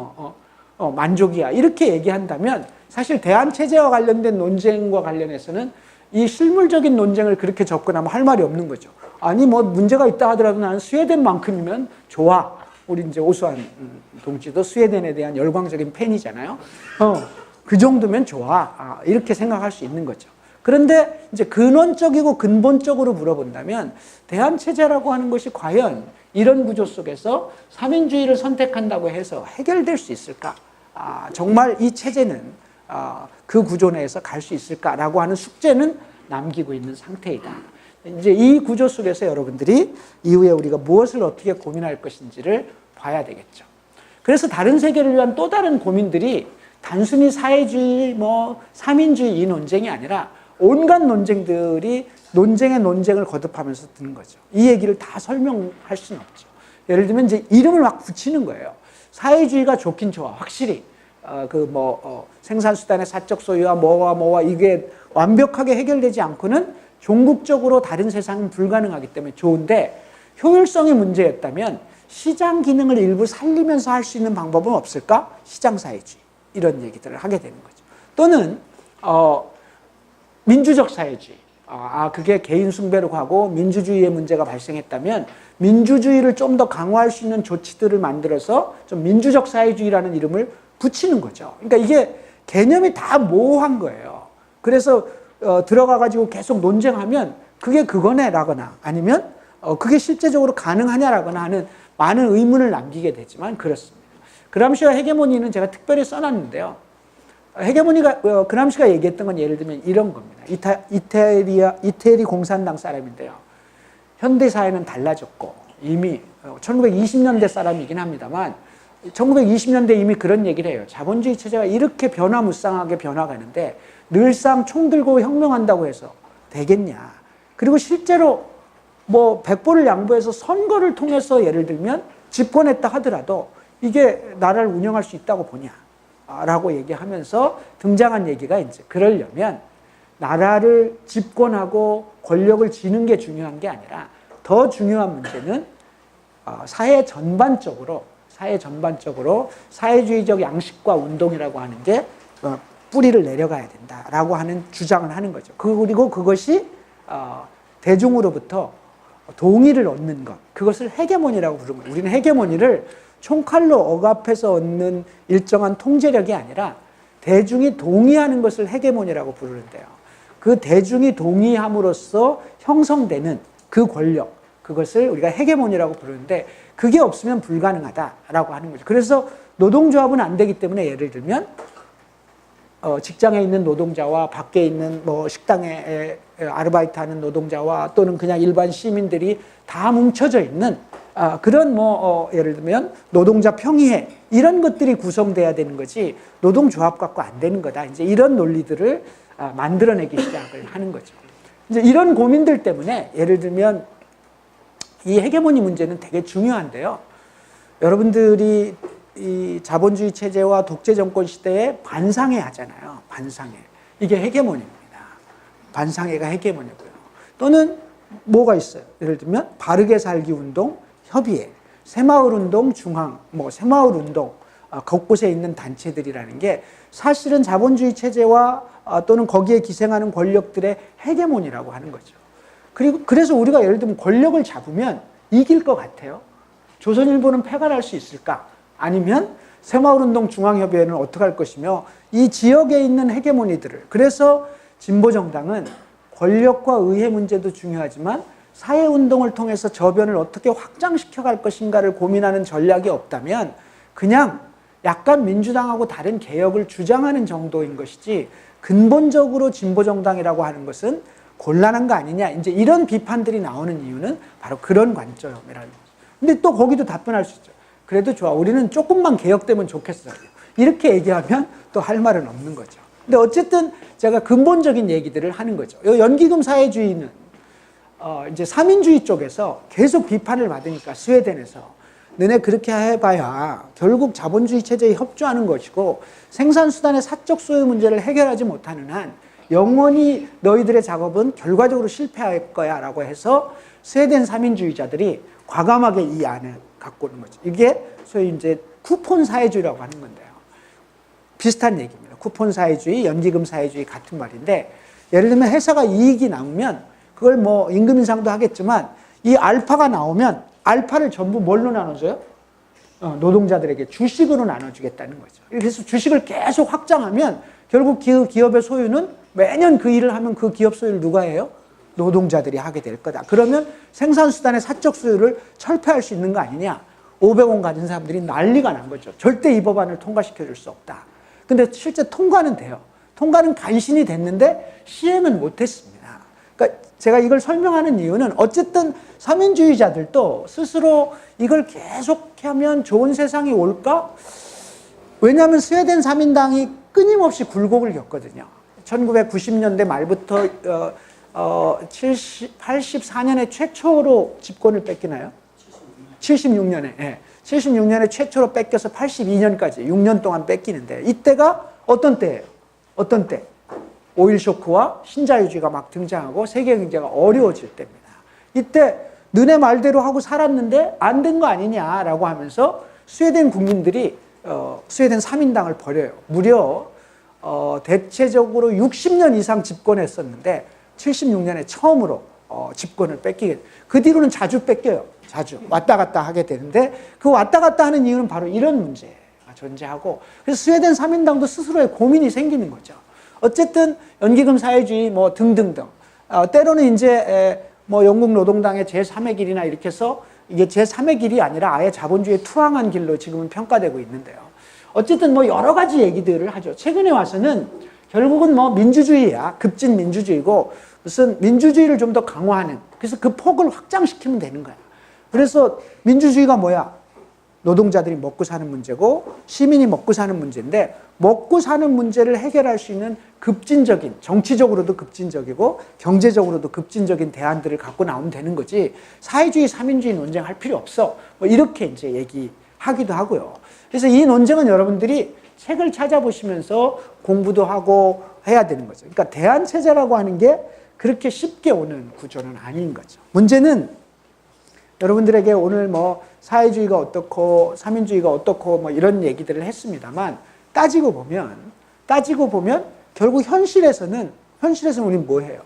만족이야. 이렇게 얘기한다면 사실 대한체제와 관련된 논쟁과 관련해서는 이 실물적인 논쟁을 그렇게 접근하면 할 말이 없는 거죠. 아니 뭐 문제가 있다 하더라도 나는 스웨덴만큼이면 좋아. 우리 이제 오수환 동지도 스웨덴에 대한 열광적인 팬이잖아요. 그 정도면 좋아. 이렇게 생각할 수 있는 거죠. 그런데 이제 근원적이고 근본적으로 물어본다면 대한체제라고 하는 것이 과연 이런 구조 속에서 삼인주의를 선택한다고 해서 해결될 수 있을까? 정말 이 체제는 그 구조 내에서 갈 수 있을까라고 하는 숙제는 남기고 있는 상태이다. 이제 이 구조 속에서 여러분들이 이후에 우리가 무엇을 어떻게 고민할 것인지를 봐야 되겠죠. 그래서 다른 세계를 위한 또 다른 고민들이 단순히 사회주의, 삼인주의 이 논쟁이 아니라 온갖 논쟁들이 논쟁의 논쟁을 거듭하면서 드는 거죠. 이 얘기를 다 설명할 수는 없죠. 예를 들면 이제 이름을 막 붙이는 거예요. 사회주의가 좋긴 좋아, 확실히. 생산수단의 사적 소유와 뭐와 이게 완벽하게 해결되지 않고는 종국적으로 다른 세상은 불가능하기 때문에 좋은데 효율성의 문제였다면 시장 기능을 일부 살리면서 할 수 있는 방법은 없을까? 시장사회주의. 이런 얘기들을 하게 되는 거죠. 또는 민주적 사회주의. 그게 개인 숭배로 가고 민주주의의 문제가 발생했다면 민주주의를 좀 더 강화할 수 있는 조치들을 만들어서 좀 민주적 사회주의라는 이름을 붙이는 거죠. 그러니까 이게 개념이 다 모호한 거예요. 그래서 들어가가지고 계속 논쟁하면 그게 그거네라거나 아니면 그게 실제적으로 가능하냐라거나 하는 많은 의문을 남기게 되지만 그렇습니다. 그람시와 헤게모니는 제가 특별히 써놨는데요. 헤게모니가 그람시가 얘기했던 건 예를 들면 이런 겁니다. 이태리 공산당 사람인데요. 현대 사회는 달라졌고 이미 1920년대 사람이긴 합니다만 1920년대 이미 그런 얘기를 해요. 자본주의 체제가 이렇게 변화무쌍하게 변화가는데 늘상 총 들고 혁명한다고 해서 되겠냐. 그리고 실제로 백보를 양보해서 선거를 통해서 예를 들면 집권했다 하더라도 이게 나라를 운영할 수 있다고 보냐. 라고 얘기하면서 등장한 얘기가 이제 그러려면 나라를 집권하고 권력을 쥐는 게 중요한 게 아니라 더 중요한 문제는 사회 전반적으로 사회주의적 양식과 운동이라고 하는 게 뿌리를 내려가야 된다라고 하는 주장을 하는 거죠. 그리고 그것이 대중으로부터 동의를 얻는 것, 그것을 헤게모니라고 부르는 거예요. 우리는 헤게모니를 총칼로 억압해서 얻는 일정한 통제력이 아니라 대중이 동의하는 것을 헤게모니라고 부르는데요. 그 대중이 동의함으로써 형성되는 그 권력, 그것을 우리가 헤게모니라고 부르는데 그게 없으면 불가능하다라고 하는 거죠. 그래서 노동조합은 안 되기 때문에 예를 들면 직장에 있는 노동자와 밖에 있는 식당에 아르바이트하는 노동자와 또는 그냥 일반 시민들이 다 뭉쳐져 있는 그런 예를 들면 노동자 평의회 이런 것들이 구성돼야 되는 거지 노동조합 갖고 안 되는 거다. 이제 이런 논리들을 만들어내기 시작을 하는 거죠. 이제 이런 고민들 때문에 예를 들면 이 헤게모니 문제는 되게 중요한데요. 여러분들이 이 자본주의 체제와 독재 정권 시대에 반상회 하잖아요. 반상회. 이게 헤게모니입니다. 반상회가 헤게모니고요. 또는 뭐가 있어요? 예를 들면 바르게 살기 운동, 협의회, 새마을운동, 중앙, 새마을운동 곳곳에 있는 단체들이라는 게 사실은 자본주의 체제와 또는 거기에 기생하는 권력들의 헤게모니라고 하는 거죠. 그래서 우리가 예를 들면 권력을 잡으면 이길 것 같아요. 조선일보는 패가 날 수 있을까? 아니면 새마을운동 중앙협의회는 어떻게 할 것이며 이 지역에 있는 헤게모니들을 그래서 진보정당은 권력과 의회 문제도 중요하지만 사회운동을 통해서 저변을 어떻게 확장시켜 갈 것인가를 고민하는 전략이 없다면 그냥 약간 민주당하고 다른 개혁을 주장하는 정도인 것이지 근본적으로 진보정당이라고 하는 것은 곤란한 거 아니냐. 이제 이런 비판들이 나오는 이유는 바로 그런 관점이라는 거죠. 근데 또 거기도 답변할 수 있죠. 그래도 좋아. 우리는 조금만 개혁되면 좋겠어요. 이렇게 얘기하면 또 할 말은 없는 거죠. 근데 어쨌든 제가 근본적인 얘기들을 하는 거죠. 연기금 사회주의는 이제 삼인주의 쪽에서 계속 비판을 받으니까 스웨덴에서 너네 그렇게 해봐야 결국 자본주의 체제에 협조하는 것이고 생산수단의 사적 소유 문제를 해결하지 못하는 한 영원히 너희들의 작업은 결과적으로 실패할 거야 라고 해서 스웨덴 3인주의자들이 과감하게 이 안을 갖고 오는 거죠. 이게 소위 이제 쿠폰 사회주의라고 하는 건데요. 비슷한 얘기입니다. 쿠폰 사회주의, 연기금 사회주의 같은 말인데, 예를 들면 회사가 이익이 남으면 그걸 뭐 임금 인상도 하겠지만 이 알파가 나오면 알파를 전부 뭘로 나눠줘요? 노동자들에게 주식으로 나눠주겠다는 거죠. 그래서 주식을 계속 확장하면 결국 그 기업의 소유는 매년 그 일을 하면 그 기업 소유를 누가 해요? 노동자들이 하게 될 거다. 그러면 생산수단의 사적 소유를 철폐할 수 있는 거 아니냐? 500원 가진 사람들이 난리가 난 거죠. 절대 이 법안을 통과시켜 줄 수 없다. 근데 실제 통과는 돼요. 통과는 간신히 됐는데 시행은 못했습니다. 그러니까 제가 이걸 설명하는 이유는 어쨌든 삼인주의자들도 스스로 이걸 계속하면 좋은 세상이 올까? 왜냐하면 스웨덴 3인당이 끊임없이 굴곡을 겪거든요. 1990년대 말부터 84년에 최초로 집권을 뺏기나요? 76년에. 예. 76년에 최초로 뺏겨서 82년까지 6년 동안 뺏기는데 이때가 어떤 때예요? 어떤 때? 오일 쇼크와 신자유주의가 막 등장하고 세계 경제가 어려워질 때입니다. 이때 너네 말대로 하고 살았는데 안 된 거 아니냐라고 하면서 스웨덴 국민들이 스웨덴 3인당을 버려요. 무려 대체적으로 60년 이상 집권했었는데 76년에 처음으로 집권을 뺏기게. 그 뒤로는 자주 뺏겨요. 자주 왔다 갔다 하게 되는데 그 왔다 갔다 하는 이유는 바로 이런 문제가 존재하고, 그래서 스웨덴 3인당도 스스로의 고민이 생기는 거죠. 어쨌든 연기금 사회주의 뭐 등등등, 때로는 이제 뭐 영국 노동당의 제3의 길이나 이렇게 해서 이게 제3의 길이 아니라 아예 자본주의에 투항한 길로 지금은 평가되고 있는데요. 어쨌든 뭐 여러 가지 얘기들을 하죠. 최근에 와서는 결국은 뭐 민주주의야, 급진 민주주의고 무슨 민주주의를 좀 더 강화하는, 그래서 그 폭을 확장시키면 되는 거야. 그래서 민주주의가 뭐야? 노동자들이 먹고 사는 문제고 시민이 먹고 사는 문제인데, 먹고 사는 문제를 해결할 수 있는 급진적인, 정치적으로도 급진적이고 경제적으로도 급진적인 대안들을 갖고 나오면 되는 거지, 사회주의, 삼인주의 논쟁할 필요 없어. 뭐 이렇게 이제 얘기하기도 하고요. 그래서 이 논쟁은 여러분들이 책을 찾아보시면서 공부도 하고 해야 되는 거죠. 그러니까 대안체제라고 하는 게 그렇게 쉽게 오는 구조는 아닌 거죠. 문제는 여러분들에게 오늘 뭐 사회주의가 어떻고 삼인주의가 어떻고 뭐 이런 얘기들을 했습니다만, 따지고 보면 결국 현실에서는 우리는 뭐 해요?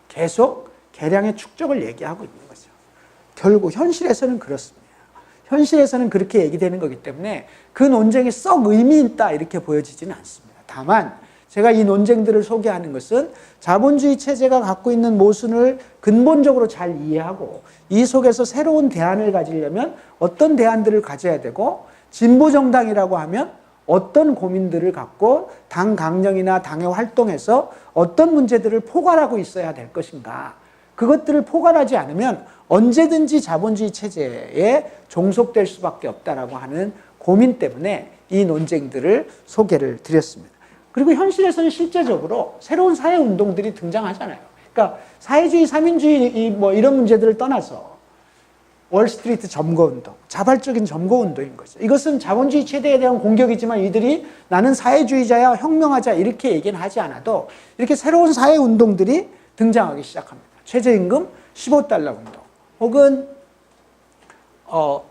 계속 계량의 축적을 얘기하고 있는 거죠. 결국 현실에서는 그렇습니다. 현실에서는 그렇게 얘기되는 거기 때문에 그 논쟁이 썩 의미 있다 이렇게 보여지지는 않습니다. 다만 제가 이 논쟁들을 소개하는 것은 자본주의 체제가 갖고 있는 모순을 근본적으로 잘 이해하고 이 속에서 새로운 대안을 가지려면 어떤 대안들을 가져야 되고, 진보정당이라고 하면 어떤 고민들을 갖고 당 강령이나 당의 활동에서 어떤 문제들을 포괄하고 있어야 될 것인가, 그것들을 포괄하지 않으면 언제든지 자본주의 체제에 종속될 수밖에 없다라고 하는 고민 때문에 이 논쟁들을 소개를 드렸습니다. 그리고 현실에서는 실제적으로 새로운 사회운동들이 등장하잖아요. 그러니까 사회주의, 삼인주의 뭐 이런 문제들을 떠나서 월스트리트 점거운동, 자발적인 점거운동인 거죠. 이것은 자본주의 체제에 대한 공격이지만 이들이 나는 사회주의자야, 혁명하자 이렇게 얘기는 하지 않아도 이렇게 새로운 사회운동들이 등장하기 시작합니다. 최저임금 15달러 운동, 혹은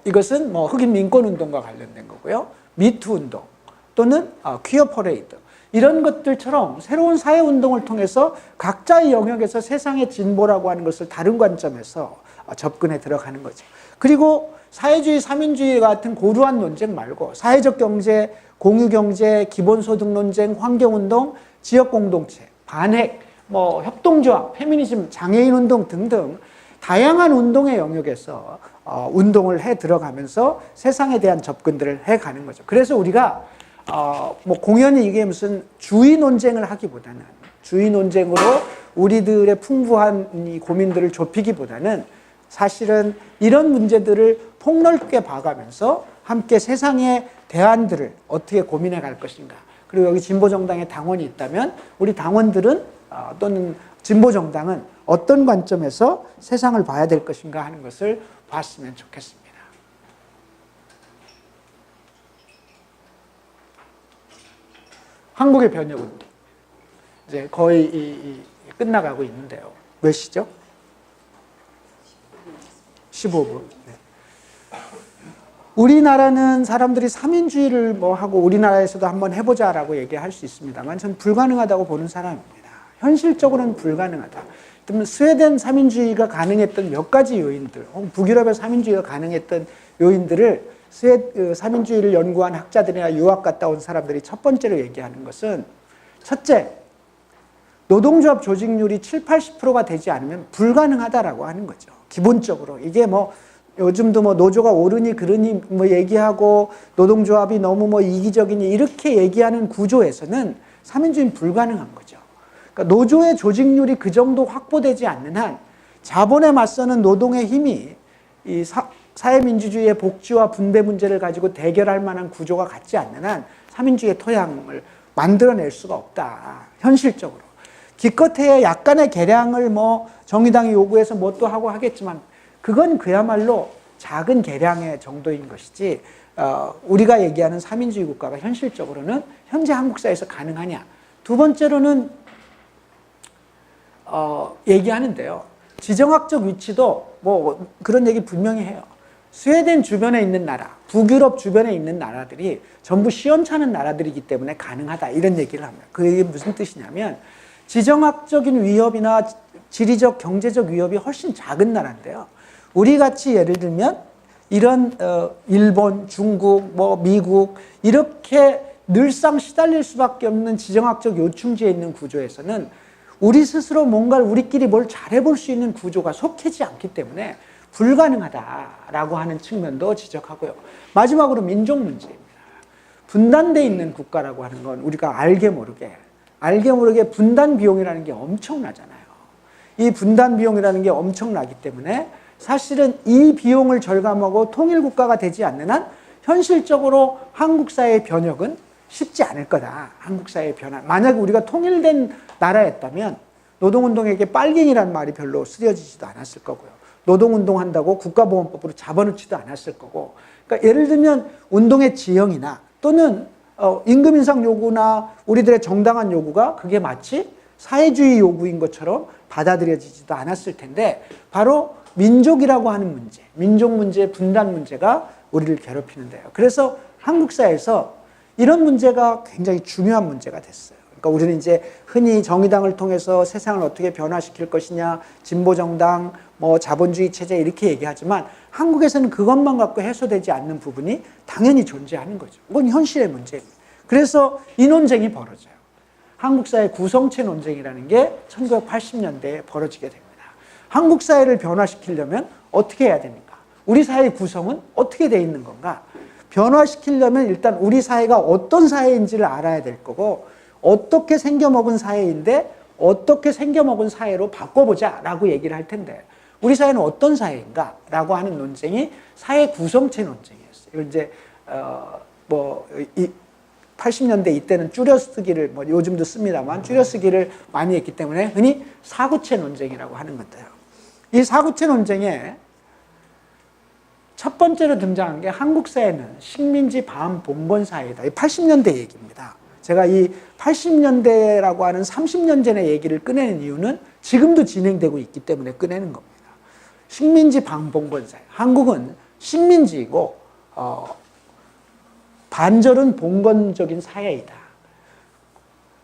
이것은 뭐 흑인 민권운동과 관련된 거고요. 미투 운동 또는 퀴어 퍼레이드, 이런 것들처럼 새로운 사회운동을 통해서 각자의 영역에서 세상의 진보라고 하는 것을 다른 관점에서 접근해 들어가는 거죠. 그리고 사회주의, 삼인주의 같은 고루한 논쟁 말고 사회적 경제, 공유경제, 기본소득 논쟁, 환경운동, 지역공동체, 반핵, 뭐 협동조합, 페미니즘, 장애인운동 등등 다양한 운동의 영역에서 운동을 해 들어가면서 세상에 대한 접근들을 해 가는 거죠. 그래서 우리가 뭐 공연히 이게 무슨 주의 논쟁을 하기보다는, 주의 논쟁으로 우리들의 풍부한 이 고민들을 좁히기보다는 사실은 이런 문제들을 폭넓게 봐가면서 함께 세상의 대안들을 어떻게 고민해 갈 것인가. 그리고 여기 진보정당에 당원이 있다면 우리 당원들은 또는 진보정당은 어떤 관점에서 세상을 봐야 될 것인가 하는 것을 봤으면 좋겠습니다. 한국의 변혁운동. 이제 거의 끝나가고 있는데요. 몇 시죠? 15분. 네. 우리나라는 사람들이 3인주의를 뭐 하고 우리나라에서도 한번 해보자라고 얘기할 수 있습니다만 전 불가능하다고 보는 사람입니다. 현실적으로는 불가능하다. 그러면 스웨덴 3인주의가 가능했던 몇 가지 요인들, 혹은 북유럽의 3인주의가 가능했던 요인들을 3인주의를 연구한 학자들이나 유학 갔다 온 사람들이 첫 번째로 얘기하는 것은 첫째, 노동조합 조직률이 7, 80%가 되지 않으면 불가능하다라고 하는 거죠. 기본적으로. 이게 뭐 요즘도 뭐 노조가 옳으니 그러니 뭐 얘기하고 노동조합이 너무 뭐 이기적이니 이렇게 얘기하는 구조에서는 3인주의는 불가능한 거죠. 그러니까 노조의 조직률이 그 정도 확보되지 않는 한 자본에 맞서는 노동의 힘이 이 사회민주주의의 복지와 분배 문제를 가지고 대결할 만한 구조가 갖지 않는 한 3인주의의 토양을 만들어낼 수가 없다. 현실적으로. 기껏해야 약간의 개량을 뭐 정의당이 요구해서 뭐 또 하고 하겠지만 그건 그야말로 작은 개량의 정도인 것이지 우리가 얘기하는 3인주의 국가가 현실적으로는 현재 한국 사회에서 가능하냐. 두 번째로는 얘기하는데요. 지정학적 위치도 뭐 그런 얘기 분명히 해요. 스웨덴 주변에 있는 나라, 북유럽 주변에 있는 나라들이 전부 시원찮은 나라들이기 때문에 가능하다 이런 얘기를 합니다. 그게 무슨 뜻이냐면 지정학적인 위협이나 지리적, 경제적 위협이 훨씬 작은 나라인데요. 우리 같이 예를 들면 이런 일본, 중국, 뭐 미국 이렇게 늘상 시달릴 수밖에 없는 지정학적 요충지에 있는 구조에서는 우리 스스로 뭔가를 우리끼리 뭘 잘해볼 수 있는 구조가 속해지 않기 때문에 불가능하다라고 하는 측면도 지적하고요. 마지막으로 민족 문제입니다. 분단되어 있는 국가라고 하는 건 우리가 알게 모르게 분단 비용이라는 게 엄청나잖아요. 이 분단 비용이라는 게 엄청나기 때문에 사실은 이 비용을 절감하고 통일국가가 되지 않는 한 현실적으로 한국 사회의 변혁은 쉽지 않을 거다. 한국 사회의 변화. 만약 우리가 통일된 나라였다면 노동운동에게 빨갱이라는 말이 별로 쓰여지지도 않았을 거고요. 노동운동한다고 국가보험법으로 잡아놓지도 않았을 거고. 그러니까 예를 들면 운동의 지형이나 또는 임금 인상 요구나 우리들의 정당한 요구가 그게 마치 사회주의 요구인 것처럼 받아들여지지도 않았을 텐데 바로 민족이라고 하는 문제, 민족 문제, 분단 문제가 우리를 괴롭히는데요. 그래서 한국 사회에서 이런 문제가 굉장히 중요한 문제가 됐어요. 그러니까 우리는 이제 흔히 정의당을 통해서 세상을 어떻게 변화시킬 것이냐, 진보정당, 뭐 자본주의 체제 이렇게 얘기하지만 한국에서는 그것만 갖고 해소되지 않는 부분이 당연히 존재하는 거죠. 그건 현실의 문제입니다. 그래서 이 논쟁이 벌어져요. 한국 사회 구성체 논쟁이라는 게 1980년대에 벌어지게 됩니다. 한국 사회를 변화시키려면 어떻게 해야 됩니까? 우리 사회의 구성은 어떻게 돼 있는 건가? 변화시키려면 일단 우리 사회가 어떤 사회인지를 알아야 될 거고 어떻게 생겨먹은 사회인데 어떻게 생겨먹은 사회로 바꿔보자 라고 얘기를 할 텐데 우리 사회는 어떤 사회인가? 라고 하는 논쟁이 사회 구성체 논쟁이었어요. 이걸 이제 80년대 이때는 줄여쓰기를 뭐 요즘도 씁니다만 줄여쓰기를 많이 했기 때문에 흔히 사구체 논쟁이라고 하는 건데요. 이 사구체 논쟁에 첫 번째로 등장한 게 한국 사회는 식민지 반봉건 사회다. 80년대 얘기입니다. 제가 이 80년대라고 하는 30년 전의 얘기를 꺼내는 이유는 지금도 진행되고 있기 때문에 꺼내는 겁니다. 식민지 반봉건 사회. 한국은 식민지이고 반절은 봉건적인 사회이다.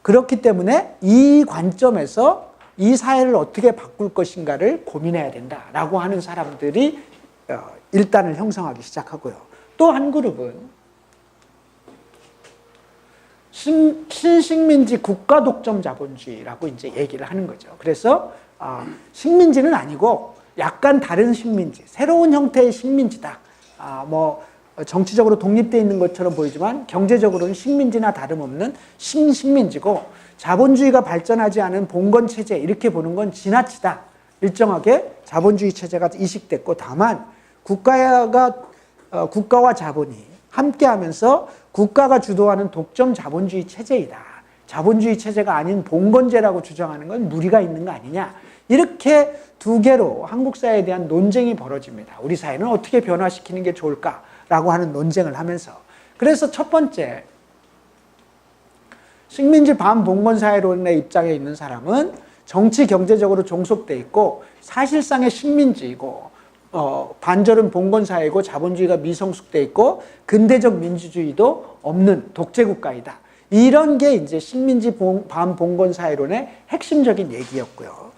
그렇기 때문에 이 관점에서 이 사회를 어떻게 바꿀 것인가를 고민해야 된다라고 하는 사람들이 일단을 형성하기 시작하고요. 또 한 그룹은 신식민지 국가 독점 자본주의라고 이제 얘기를 하는 거죠. 그래서 식민지는 아니고 약간 다른 식민지, 새로운 형태의 식민지다. 정치적으로 독립되어 있는 것처럼 보이지만 경제적으로는 식민지나 다름없는 신식민지고 자본주의가 발전하지 않은 봉건체제 이렇게 보는 건 지나치다. 일정하게 자본주의 체제가 이식됐고 다만 국가와 자본이 함께하면서 국가가 주도하는 독점 자본주의 체제이다. 자본주의 체제가 아닌 봉건제라고 주장하는 건 무리가 있는 거 아니냐. 이렇게 두 개로 한국 사회에 대한 논쟁이 벌어집니다. 우리 사회는 어떻게 변화시키는 게 좋을까라고 하는 논쟁을 하면서 그래서 첫 번째 식민지 반봉건 사회론의 입장에 있는 사람은 정치 경제적으로 종속돼 있고 사실상의 식민지이고 반절은 봉건 사회고 자본주의가 미성숙돼 있고 근대적 민주주의도 없는 독재 국가이다. 이런 게 이제 식민지 반봉건 사회론의 핵심적인 얘기였고요.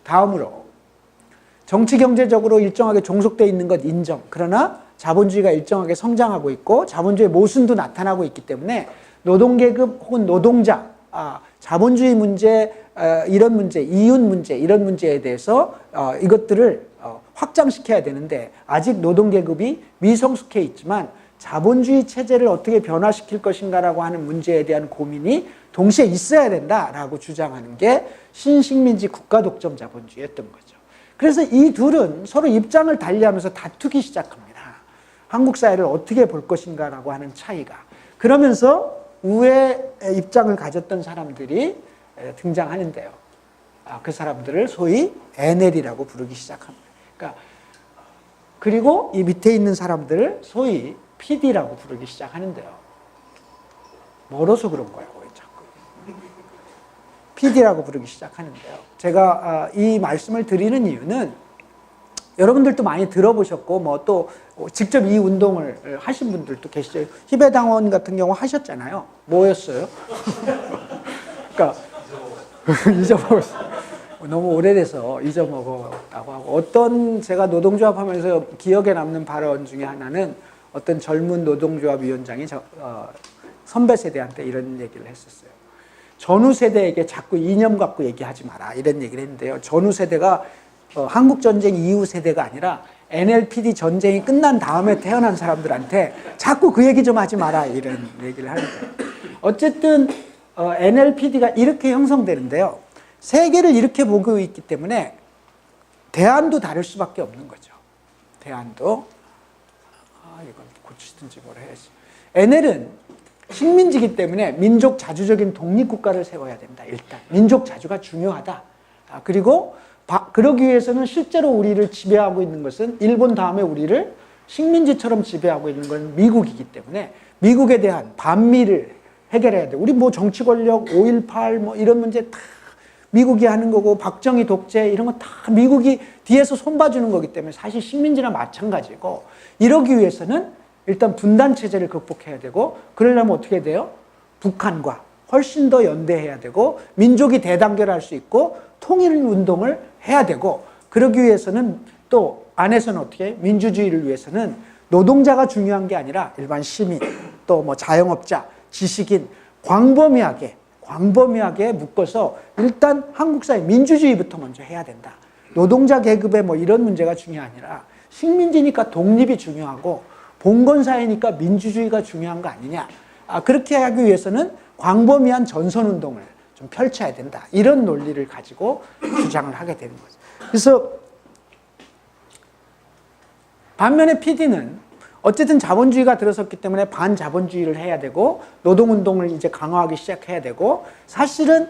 다음으로 정치 경제적으로 일정하게 종속돼 있는 것 인정. 그러나 자본주의가 일정하게 성장하고 있고 자본주의 모순도 나타나고 있기 때문에 노동계급 혹은 노동자, 자본주의 문제, 이런 문제, 이윤 문제, 이런 문제에 대해서 이것들을 확장시켜야 되는데 아직 노동계급이 미성숙해 있지만 자본주의 체제를 어떻게 변화시킬 것인가라고 하는 문제에 대한 고민이 동시에 있어야 된다라고 주장하는 게 신식민지 국가독점 자본주의였던 거죠. 그래서 이 둘은 서로 입장을 달리하면서 다투기 시작합니다. 한국 사회를 어떻게 볼 것인가라고 하는 차이가. 그러면서 우회 입장을 가졌던 사람들이 등장하는데요. 그 사람들을 소위 NL이라고 부르기 시작합니다. 그러니까 그리고 이 밑에 있는 사람들을 소위 PD라고 부르기 시작하는데요. 멀어서 그런 거예요. 왜 자꾸 PD라고 부르기 시작하는데요. 제가 이 말씀을 드리는 이유는 여러분들도 많이 들어보셨고 뭐 또 직접 이 운동을 하신 분들도 계시죠. 희배당원 같은 경우 하셨잖아요. 뭐였어요? 그러니까 잊어먹었어요. 너무 오래돼서 잊어먹었다고 하고 어떤 제가 노동조합 하면서 기억에 남는 발언 중에 하나는 어떤 젊은 노동조합 위원장이 선배 세대한테 이런 얘기를 했었어요. 전후 세대에게 자꾸 이념 갖고 얘기하지 마라 이런 얘기를 했는데요. 전후 세대가 한국전쟁 이후 세대가 아니라 NLPD 전쟁이 끝난 다음에 태어난 사람들한테 자꾸 그 얘기 좀 하지 마라 이런 얘기를 하는 거예요. 어쨌든 NLPD가 이렇게 형성되는데요. 세계를 이렇게 보고 있기 때문에 대안도 다를 수밖에 없는 거죠. 대안도 이건 고치든지 뭘 해야지. NL은 식민지이기 때문에 민족 자주적인 독립국가를 세워야 된다. 일단 민족 자주가 중요하다. 그리고 그러기 위해서는 실제로 우리를 지배하고 있는 것은 일본 다음에 우리를 식민지처럼 지배하고 있는 건 미국이기 때문에 미국에 대한 반미를 해결해야 돼. 우리 뭐 정치 권력, 5.18 뭐 이런 문제 다 미국이 하는 거고 박정희 독재 이런 거 다 미국이 뒤에서 손봐주는 거기 때문에 사실 식민지나 마찬가지고 이러기 위해서는 일단 분단 체제를 극복해야 되고 그러려면 어떻게 돼요? 북한과 훨씬 더 연대해야 되고 민족이 대단결할 수 있고 통일운동을 해야 되고 그러기 위해서는 또 안에서는 어떻게 민주주의를 위해서는 노동자가 중요한 게 아니라 일반 시민 또 뭐 자영업자 지식인 광범위하게 묶어서 일단 한국 사회 민주주의부터 먼저 해야 된다. 노동자 계급의 뭐 이런 문제가 중요한 아니라 식민지니까 독립이 중요하고 봉건사회니까 민주주의가 중요한 거 아니냐. 그렇게 하기 위해서는 광범위한 전선운동을 좀 펼쳐야 된다. 이런 논리를 가지고 주장을 하게 되는 거죠. 그래서 반면에 PD는 어쨌든 자본주의가 들어섰기 때문에 반자본주의를 해야 되고 노동운동을 이제 강화하기 시작해야 되고 사실은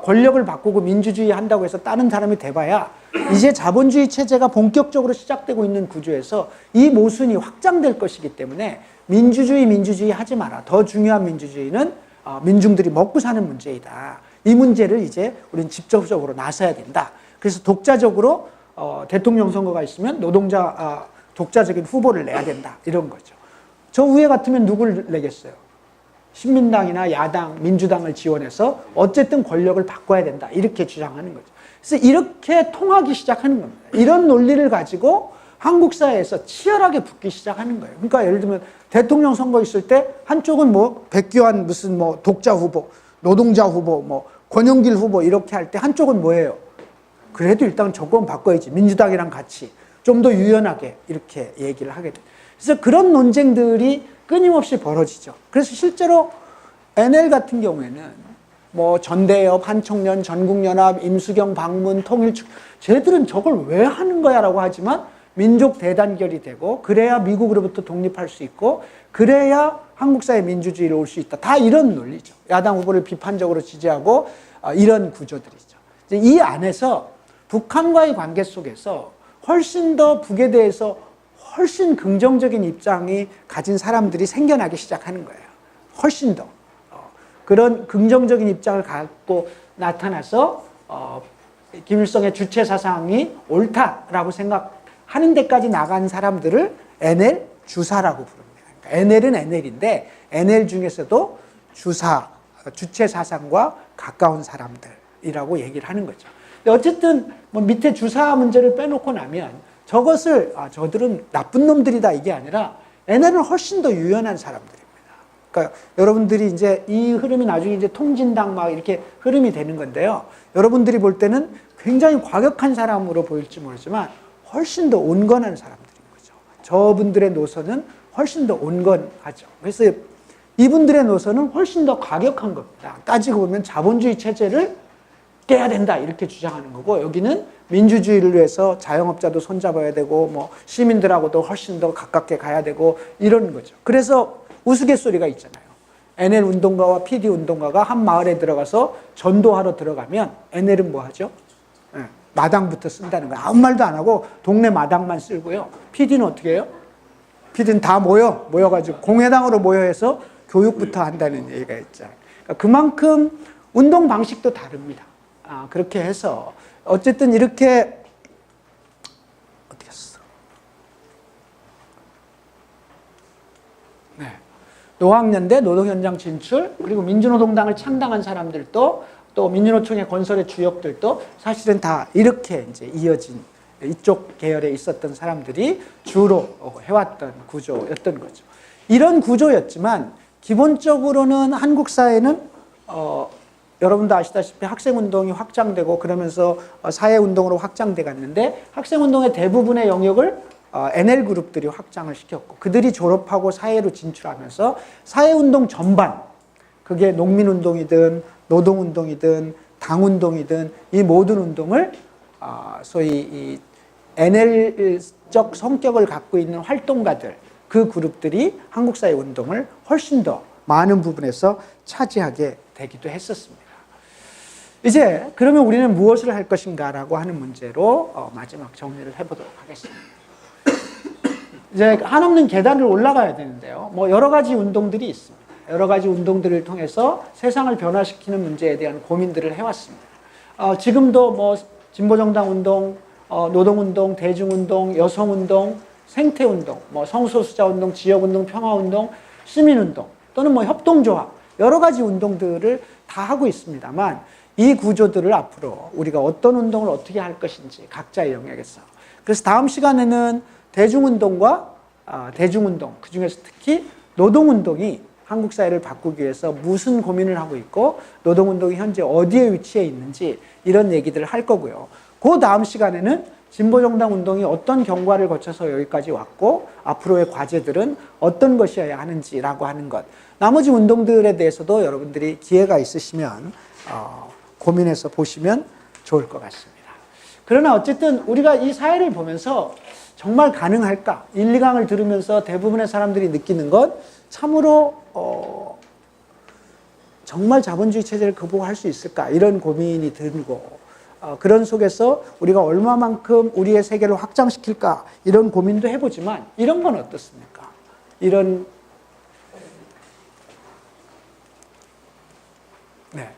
권력을 바꾸고 민주주의 한다고 해서 다른 사람이 돼봐야 이제 자본주의 체제가 본격적으로 시작되고 있는 구조에서 이 모순이 확장될 것이기 때문에 민주주의 하지 마라. 더 중요한 민주주의는 민중들이 먹고 사는 문제이다. 이 문제를 이제 우리는 직접적으로 나서야 된다. 그래서 독자적으로 대통령 선거가 있으면 노동자 독자적인 후보를 내야 된다. 이런 거죠. 저 위에 같으면 누굴 내겠어요? 신민당이나 야당, 민주당을 지원해서 어쨌든 권력을 바꿔야 된다. 이렇게 주장하는 거죠. 그래서 이렇게 통하기 시작하는 겁니다. 이런 논리를 가지고 한국 사회에서 치열하게 붙기 시작하는 거예요. 그러니까 예를 들면 대통령 선거 있을 때 한쪽은 뭐 백규환 무슨 뭐 독자 후보, 노동자 후보, 뭐 권영길 후보 이렇게 할 때 한쪽은 뭐예요? 그래도 일단 정권 바꿔야지. 민주당이랑 같이 좀 더 유연하게 이렇게 얘기를 하게 돼요. 그래서 그런 논쟁들이 끊임없이 벌어지죠. 그래서 실제로 NL 같은 경우에는 뭐 전대협, 한총련, 전국연합, 임수경 방문, 통일축 쟤들은 저걸 왜 하는 거야 라고 하지만 민족 대단결이 되고 그래야 미국으로부터 독립할 수 있고 그래야 한국 사회 민주주의로 올 수 있다. 다 이런 논리죠. 야당 후보를 비판적으로 지지하고 이런 구조들이죠. 이 안에서 북한과의 관계 속에서 훨씬 더 북에 대해서 훨씬 긍정적인 입장이 가진 사람들이 생겨나기 시작하는 거예요. 훨씬 더. 그런 긍정적인 입장을 갖고 나타나서 김일성의 주체 사상이 옳다라고 생각하는 데까지 나간 사람들을 NL 주사라고 부릅니다. 그러니까 NL은 NL인데 NL 중에서도 주체 사상과 가까운 사람들이라고 얘기를 하는 거죠. 근데 어쨌든 뭐 밑에 주사 문제를 빼놓고 나면 저것을 저들은 나쁜 놈들이다 이게 아니라 NL은 훨씬 더 유연한 사람들입니다. 그러니까 여러분들이 이제 이 흐름이 나중에 이제 통진당 막 이렇게 흐름이 되는 건데요. 여러분들이 볼 때는 굉장히 과격한 사람으로 보일지 모르지만 훨씬 더 온건한 사람들인 거죠. 저분들의 노선은 훨씬 더 온건하죠. 그래서 이분들의 노선은 훨씬 더 과격한 겁니다. 따지고 보면 자본주의 체제를 깨야 된다 이렇게 주장하는 거고, 여기는 민주주의를 위해서 자영업자도 손잡아야 되고 뭐 시민들하고도 훨씬 더 가깝게 가야 되고 이런 거죠. 그래서 우스갯소리가 있잖아요. NL 운동가와 PD 운동가가 한 마을에 들어가서 전도하러 들어가면 NL은 뭐 하죠? 마당부터 쓴다는 거예요. 아무 말도 안 하고 동네 마당만 쓸고요. PD는 어떻게 해요? PD는 다 모여가지고 공회당으로 모여서 교육부터 한다는 얘기가 있죠. 그러니까 그만큼 운동 방식도 다릅니다. 그렇게 해서 어쨌든 이렇게 어떻게 했어? 네. 노학연대 노동현장 진출, 그리고 민주노동당을 창당한 사람들도 또 민주노총의 건설의 주역들도 사실은 다 이렇게 이제 이어진 이쪽 계열에 있었던 사람들이 주로 해왔던 구조였던 거죠. 이런 구조였지만 기본적으로는 한국 사회는 여러분도 아시다시피 학생운동이 확장되고 그러면서 사회운동으로 확장돼 갔는데, 학생운동의 대부분의 영역을 NL그룹들이 확장을 시켰고, 그들이 졸업하고 사회로 진출하면서 사회운동 전반, 그게 농민운동이든 노동운동이든 당운동이든 이 모든 운동을 소위 이 NL적 성격을 갖고 있는 활동가들, 그 그룹들이 한국 사회 운동을 훨씬 더 많은 부분에서 차지하게 되기도 했었습니다. 이제 그러면 우리는 무엇을 할 것인가라고 하는 문제로 마지막 정리를 해보도록 하겠습니다. 이제 한없는 계단을 올라가야 되는데요. 뭐 여러 가지 운동들이 있습니다. 여러 가지 운동들을 통해서 세상을 변화시키는 문제에 대한 고민들을 해왔습니다. 지금도 뭐 진보정당 운동, 노동운동, 대중운동, 여성운동, 생태운동, 뭐 성소수자운동, 지역운동, 평화운동, 시민운동 또는 뭐 협동조합, 여러 가지 운동들을 다 하고 있습니다만, 이 구조들을 앞으로 우리가 어떤 운동을 어떻게 할 것인지 각자의 영역에서, 그래서 다음 시간에는 대중운동과 대중운동, 그중에서 특히 노동운동이 한국 사회를 바꾸기 위해서 무슨 고민을 하고 있고 노동운동이 현재 어디에 위치해 있는지 이런 얘기들을 할 거고요. 그 다음 시간에는 진보정당 운동이 어떤 경과를 거쳐서 여기까지 왔고 앞으로의 과제들은 어떤 것이어야 하는지라고 하는 것, 나머지 운동들에 대해서도 여러분들이 기회가 있으시면 고민해서 보시면 좋을 것 같습니다. 그러나 어쨌든 우리가 이 사회를 보면서 정말 가능할까? 1, 2강을 들으면서 대부분의 사람들이 느끼는 건 참으로 정말 자본주의 체제를 극복할 수 있을까? 이런 고민이 들고, 그런 속에서 우리가 얼마만큼 우리의 세계를 확장시킬까? 이런 고민도 해보지만, 이런 건 어떻습니까? 네.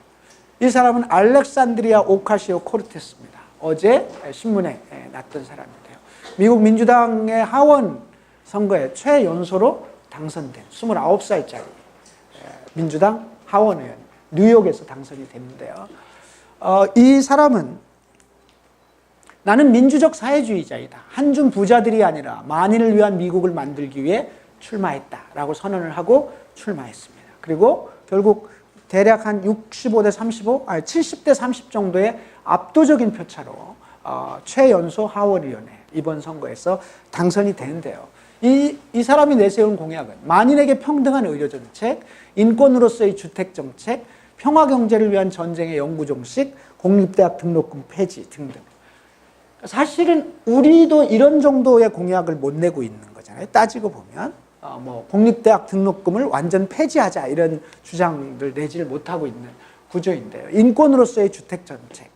이 사람은 알렉산드리아 오카시오 코르테스입니다. 어제 신문에 났던 사람인데요. 미국 민주당의 하원 선거에 최연소로 당선된 29살짜리 민주당 하원의원, 뉴욕에서 당선이 됐는데요. 이 사람은 나는 민주적 사회주의자이다. 한줌 부자들이 아니라 만인을 위한 미국을 만들기 위해 출마했다라고 선언을 하고 출마했습니다. 그리고 결국 대략 한 65대 35, 70대 30 정도의 압도적인 표차로 최연소 하원의원에 이번 선거에서 당선이 되는데요. 이 사람이 내세운 공약은 만인에게 평등한 의료정책, 인권으로서의 주택정책, 평화경제를 위한 전쟁의 영구종식, 공립대학 등록금 폐지 등등. 사실은 우리도 이런 정도의 공약을 못 내고 있는 거잖아요. 따지고 보면 뭐 공립대학 등록금을 완전 폐지하자 이런 주장을 내지를 못하고 있는 구조인데요. 인권으로서의 주택정책.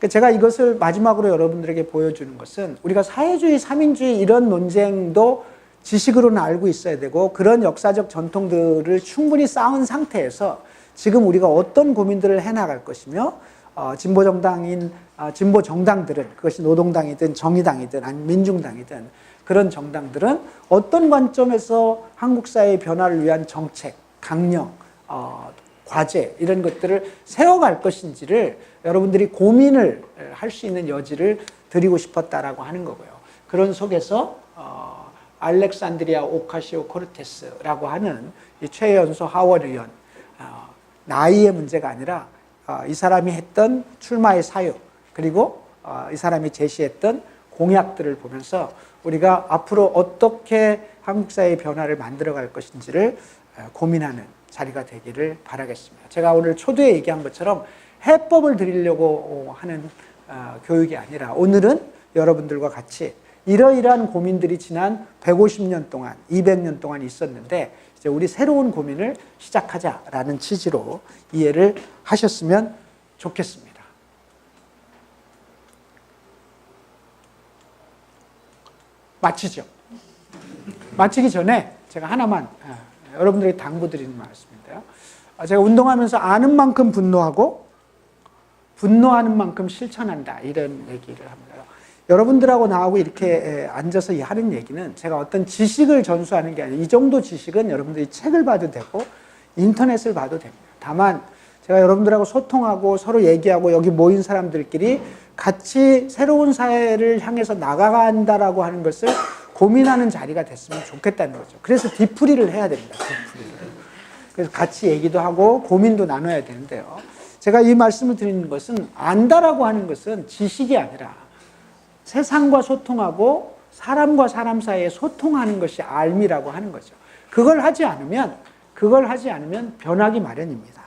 제가 이것을 마지막으로 여러분들에게 보여주는 것은 우리가 사회주의, 삼인주의 이런 논쟁도 지식으로는 알고 있어야 되고 그런 역사적 전통들을 충분히 쌓은 상태에서 지금 우리가 어떤 고민들을 해나갈 것이며 진보 정당들은 그것이 노동당이든 정의당이든 아니면 민중당이든 그런 정당들은 어떤 관점에서 한국 사회의 변화를 위한 정책, 강령, 과제 이런 것들을 세워갈 것인지를 여러분들이 고민을 할 수 있는 여지를 드리고 싶었다라고 하는 거고요. 그런 속에서 알렉산드리아 오카시오 코르테스라고 하는 이 최연소 하원 의원, 나이의 문제가 아니라 이 사람이 했던 출마의 사유 그리고 이 사람이 제시했던 공약들을 보면서 우리가 앞으로 어떻게 한국 사회의 변화를 만들어갈 것인지를 고민하는 자리가 되기를 바라겠습니다. 제가 오늘 초두에 얘기한 것처럼 해법을 드리려고 하는 교육이 아니라 오늘은 여러분들과 같이 이러이러한 고민들이 지난 150년 동안, 200년 동안 있었는데 이제 우리 새로운 고민을 시작하자라는 취지로 이해를 하셨으면 좋겠습니다. 마치죠. 마치기 전에 제가 하나만 여러분들에게 당부드리는 말씀인데요. 제가 운동하면서 아는 만큼 분노하고 분노하는 만큼 실천한다 이런 얘기를 합니다. 여러분들하고 나하고 이렇게 앉아서 하는 얘기는 제가 어떤 지식을 전수하는 게 아니라 이 정도 지식은 여러분들이 책을 봐도 되고 인터넷을 봐도 됩니다. 다만 제가 여러분들하고 소통하고 서로 얘기하고 여기 모인 사람들끼리 같이 새로운 사회를 향해서 나가간다라고 하는 것을 고민하는 자리가 됐으면 좋겠다는 거죠. 그래서 뒤풀이를 해야 됩니다. 뒤풀이를. 그래서 같이 얘기도 하고 고민도 나눠야 되는데요. 제가 이 말씀을 드리는 것은 안다라고 하는 것은 지식이 아니라 세상과 소통하고 사람과 사람 사이에 소통하는 것이 알미라고 하는 거죠. 그걸 하지 않으면 변하기 마련입니다.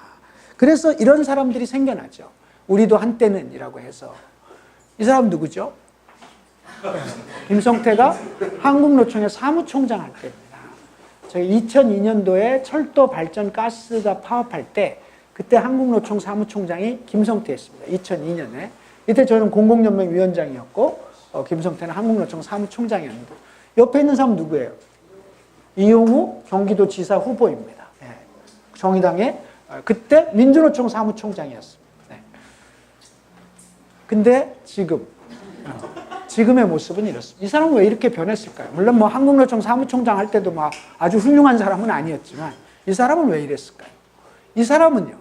그래서 이런 사람들이 생겨나죠. 우리도 한때는이라고 해서. 이 사람 누구죠? 김성태가 한국노총의 사무총장 할 때입니다. 저희 2002년도에 철도 발전 가스가 파업할 때 그때 한국노총 사무총장이 김성태였습니다. 2002년에. 이때 저는 공공연맹 위원장이었고 김성태는 한국노총 사무총장이었는데 옆에 있는 사람 누구예요? 이용우 경기도지사 후보입니다. 네. 정의당의 그때 민주노총 사무총장이었습니다. 네. 근데 지금의 모습은 이렇습니다. 이 사람은 왜 이렇게 변했을까요? 물론 뭐 한국노총 사무총장 할 때도 막 아주 훌륭한 사람은 아니었지만 이 사람은 왜 이랬을까요? 이 사람은요.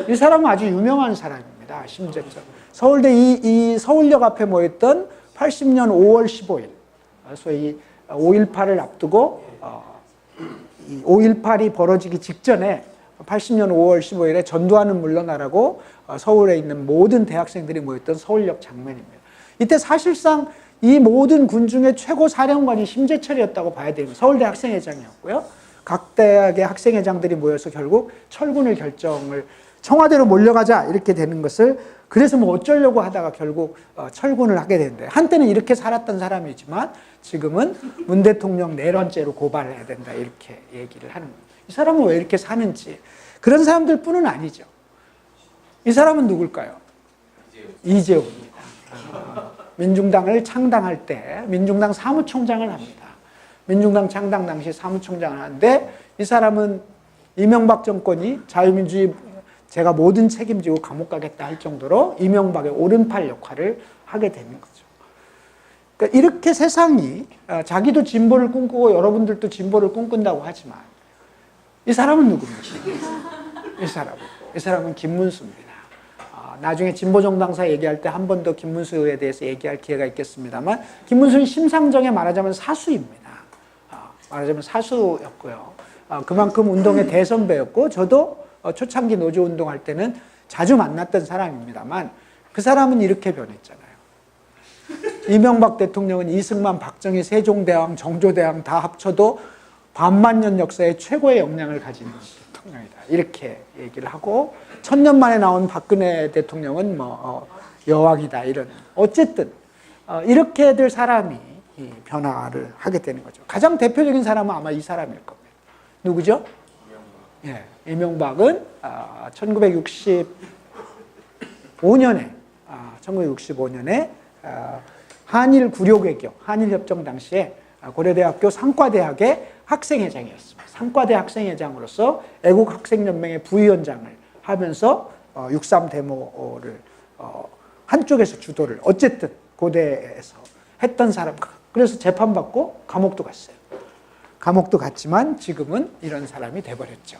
이 사람은 아주 유명한 사람입니다. 심재철. 서울대 이 서울역 앞에 모였던 80년 5월 15일, 소위 5.18을 앞두고 5.18이 벌어지기 직전에 80년 5월 15일에 전두환은 물러나라고 서울에 있는 모든 대학생들이 모였던 서울역 장면입니다. 이때 사실상 이 모든 군 중에 최고 사령관이 심재철이었다고 봐야 됩니다. 서울대 학생회장이었고요. 각 대학의 학생회장들이 모여서 결국 철군을 결정을 청와대로 몰려가자 이렇게 되는 것을 그래서 뭐 어쩌려고 하다가 결국 철군을 하게 되는데 한때는 이렇게 살았던 사람이지만 지금은 문 대통령 내란죄로 고발해야 된다 이렇게 얘기를 하는 거예요. 이 사람은 왜 이렇게 사는지 그런 사람들뿐은 아니죠. 이 사람은 누굴까요? 이재호입니다. 민중당을 창당할 때 민중당 사무총장을 합니다. 민중당 창당 당시 사무총장을 하는데 이 사람은 이명박 정권이 자유민주주의 제가 모든 책임지고 감옥 가겠다 할 정도로 이명박의 오른팔 역할을 하게 되는 거죠. 그러니까 이렇게 세상이 자기도 진보를 꿈꾸고 여러분들도 진보를 꿈꾼다고 하지만 이 사람은 누굽니까? 이 사람은 김문수입니다. 나중에 진보정당사 얘기할 때 한 번 더 김문수에 대해서 얘기할 기회가 있겠습니다만 김문수는 심상정에 말하자면 사수입니다. 말하자면 사수였고요. 그만큼 운동의 대선배였고 저도 초창기 노조운동할 때는 자주 만났던 사람입니다만 그 사람은 이렇게 변했잖아요. 이명박 대통령은 이승만, 박정희, 세종대왕, 정조대왕 다 합쳐도 반만년 역사에 최고의 역량을 가진 대통령이다. 이렇게 얘기를 하고 천년 만에 나온 박근혜 대통령은 뭐 여왕이다. 이런 어쨌든 이렇게 될 사람이 변화를 하게 되는 거죠. 가장 대표적인 사람은 아마 이 사람일 겁니다. 누구죠? 예, 이명박은 1965년에 한일 구력외교, 한일 협정 당시에 고려대학교 상과대학의 학생회장이었습니다. 상과대 학생회장으로서 애국학생연맹의 부위원장을 하면서 6.3 데모를 한쪽에서 주도를 어쨌든 고대에서 했던 사람. 그래서 재판받고 감옥도 갔어요. 감옥도 갔지만 지금은 이런 사람이 돼버렸죠.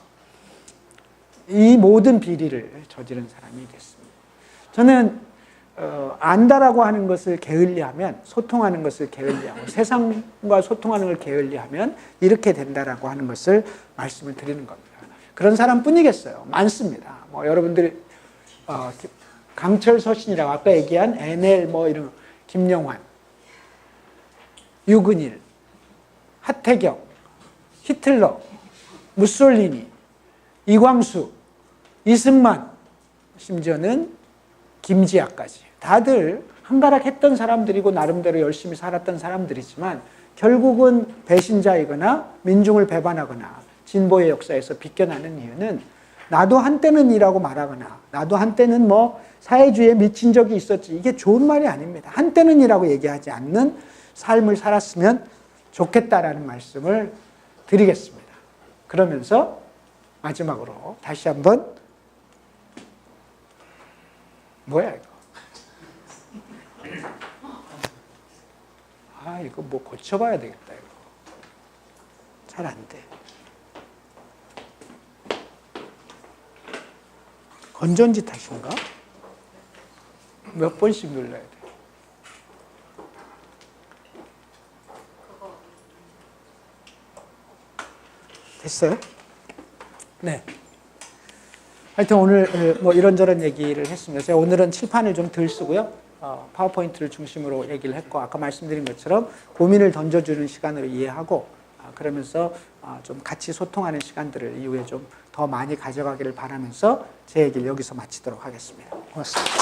이 모든 비리를 저지른 사람이 됐습니다. 저는 안다라고 하는 것을 게을리하면, 소통하는 것을 게을리하고 세상과 소통하는 걸 게을리하면 이렇게 된다라고 하는 것을 말씀을 드리는 겁니다. 그런 사람뿐이겠어요. 많습니다. 뭐 여러분들이 강철 서신이라고 아까 얘기한 NL 뭐 이런 김영환, 유근일, 하태경, 히틀러, 무솔리니, 이광수, 이승만, 심지어는 김지아까지 다들 한가락했던 사람들이고 나름대로 열심히 살았던 사람들이지만 결국은 배신자이거나 민중을 배반하거나 진보의 역사에서 비껴나는 이유는 나도 한때는 이라고 말하거나 나도 한때는 뭐 사회주의에 미친 적이 있었지, 이게 좋은 말이 아닙니다. 한때는 이라고 얘기하지 않는 삶을 살았으면 좋겠다라는 말씀을 드리겠습니다. 그러면서 마지막으로 다시 한번 뭐야 이거? 이거 뭐 고쳐봐야 되겠다. 이거 잘 안 돼. 건전지 탓인가? 몇 번씩 눌러야 돼. 됐어요? 네. 하여튼 오늘 뭐 이런저런 얘기를 했습니다. 제가 오늘은 칠판을 좀 덜 쓰고요. 파워포인트를 중심으로 얘기를 했고, 아까 말씀드린 것처럼 고민을 던져주는 시간으로 이해하고, 그러면서 좀 같이 소통하는 시간들을 이후에 좀 더 많이 가져가기를 바라면서 제 얘기를 여기서 마치도록 하겠습니다. 고맙습니다.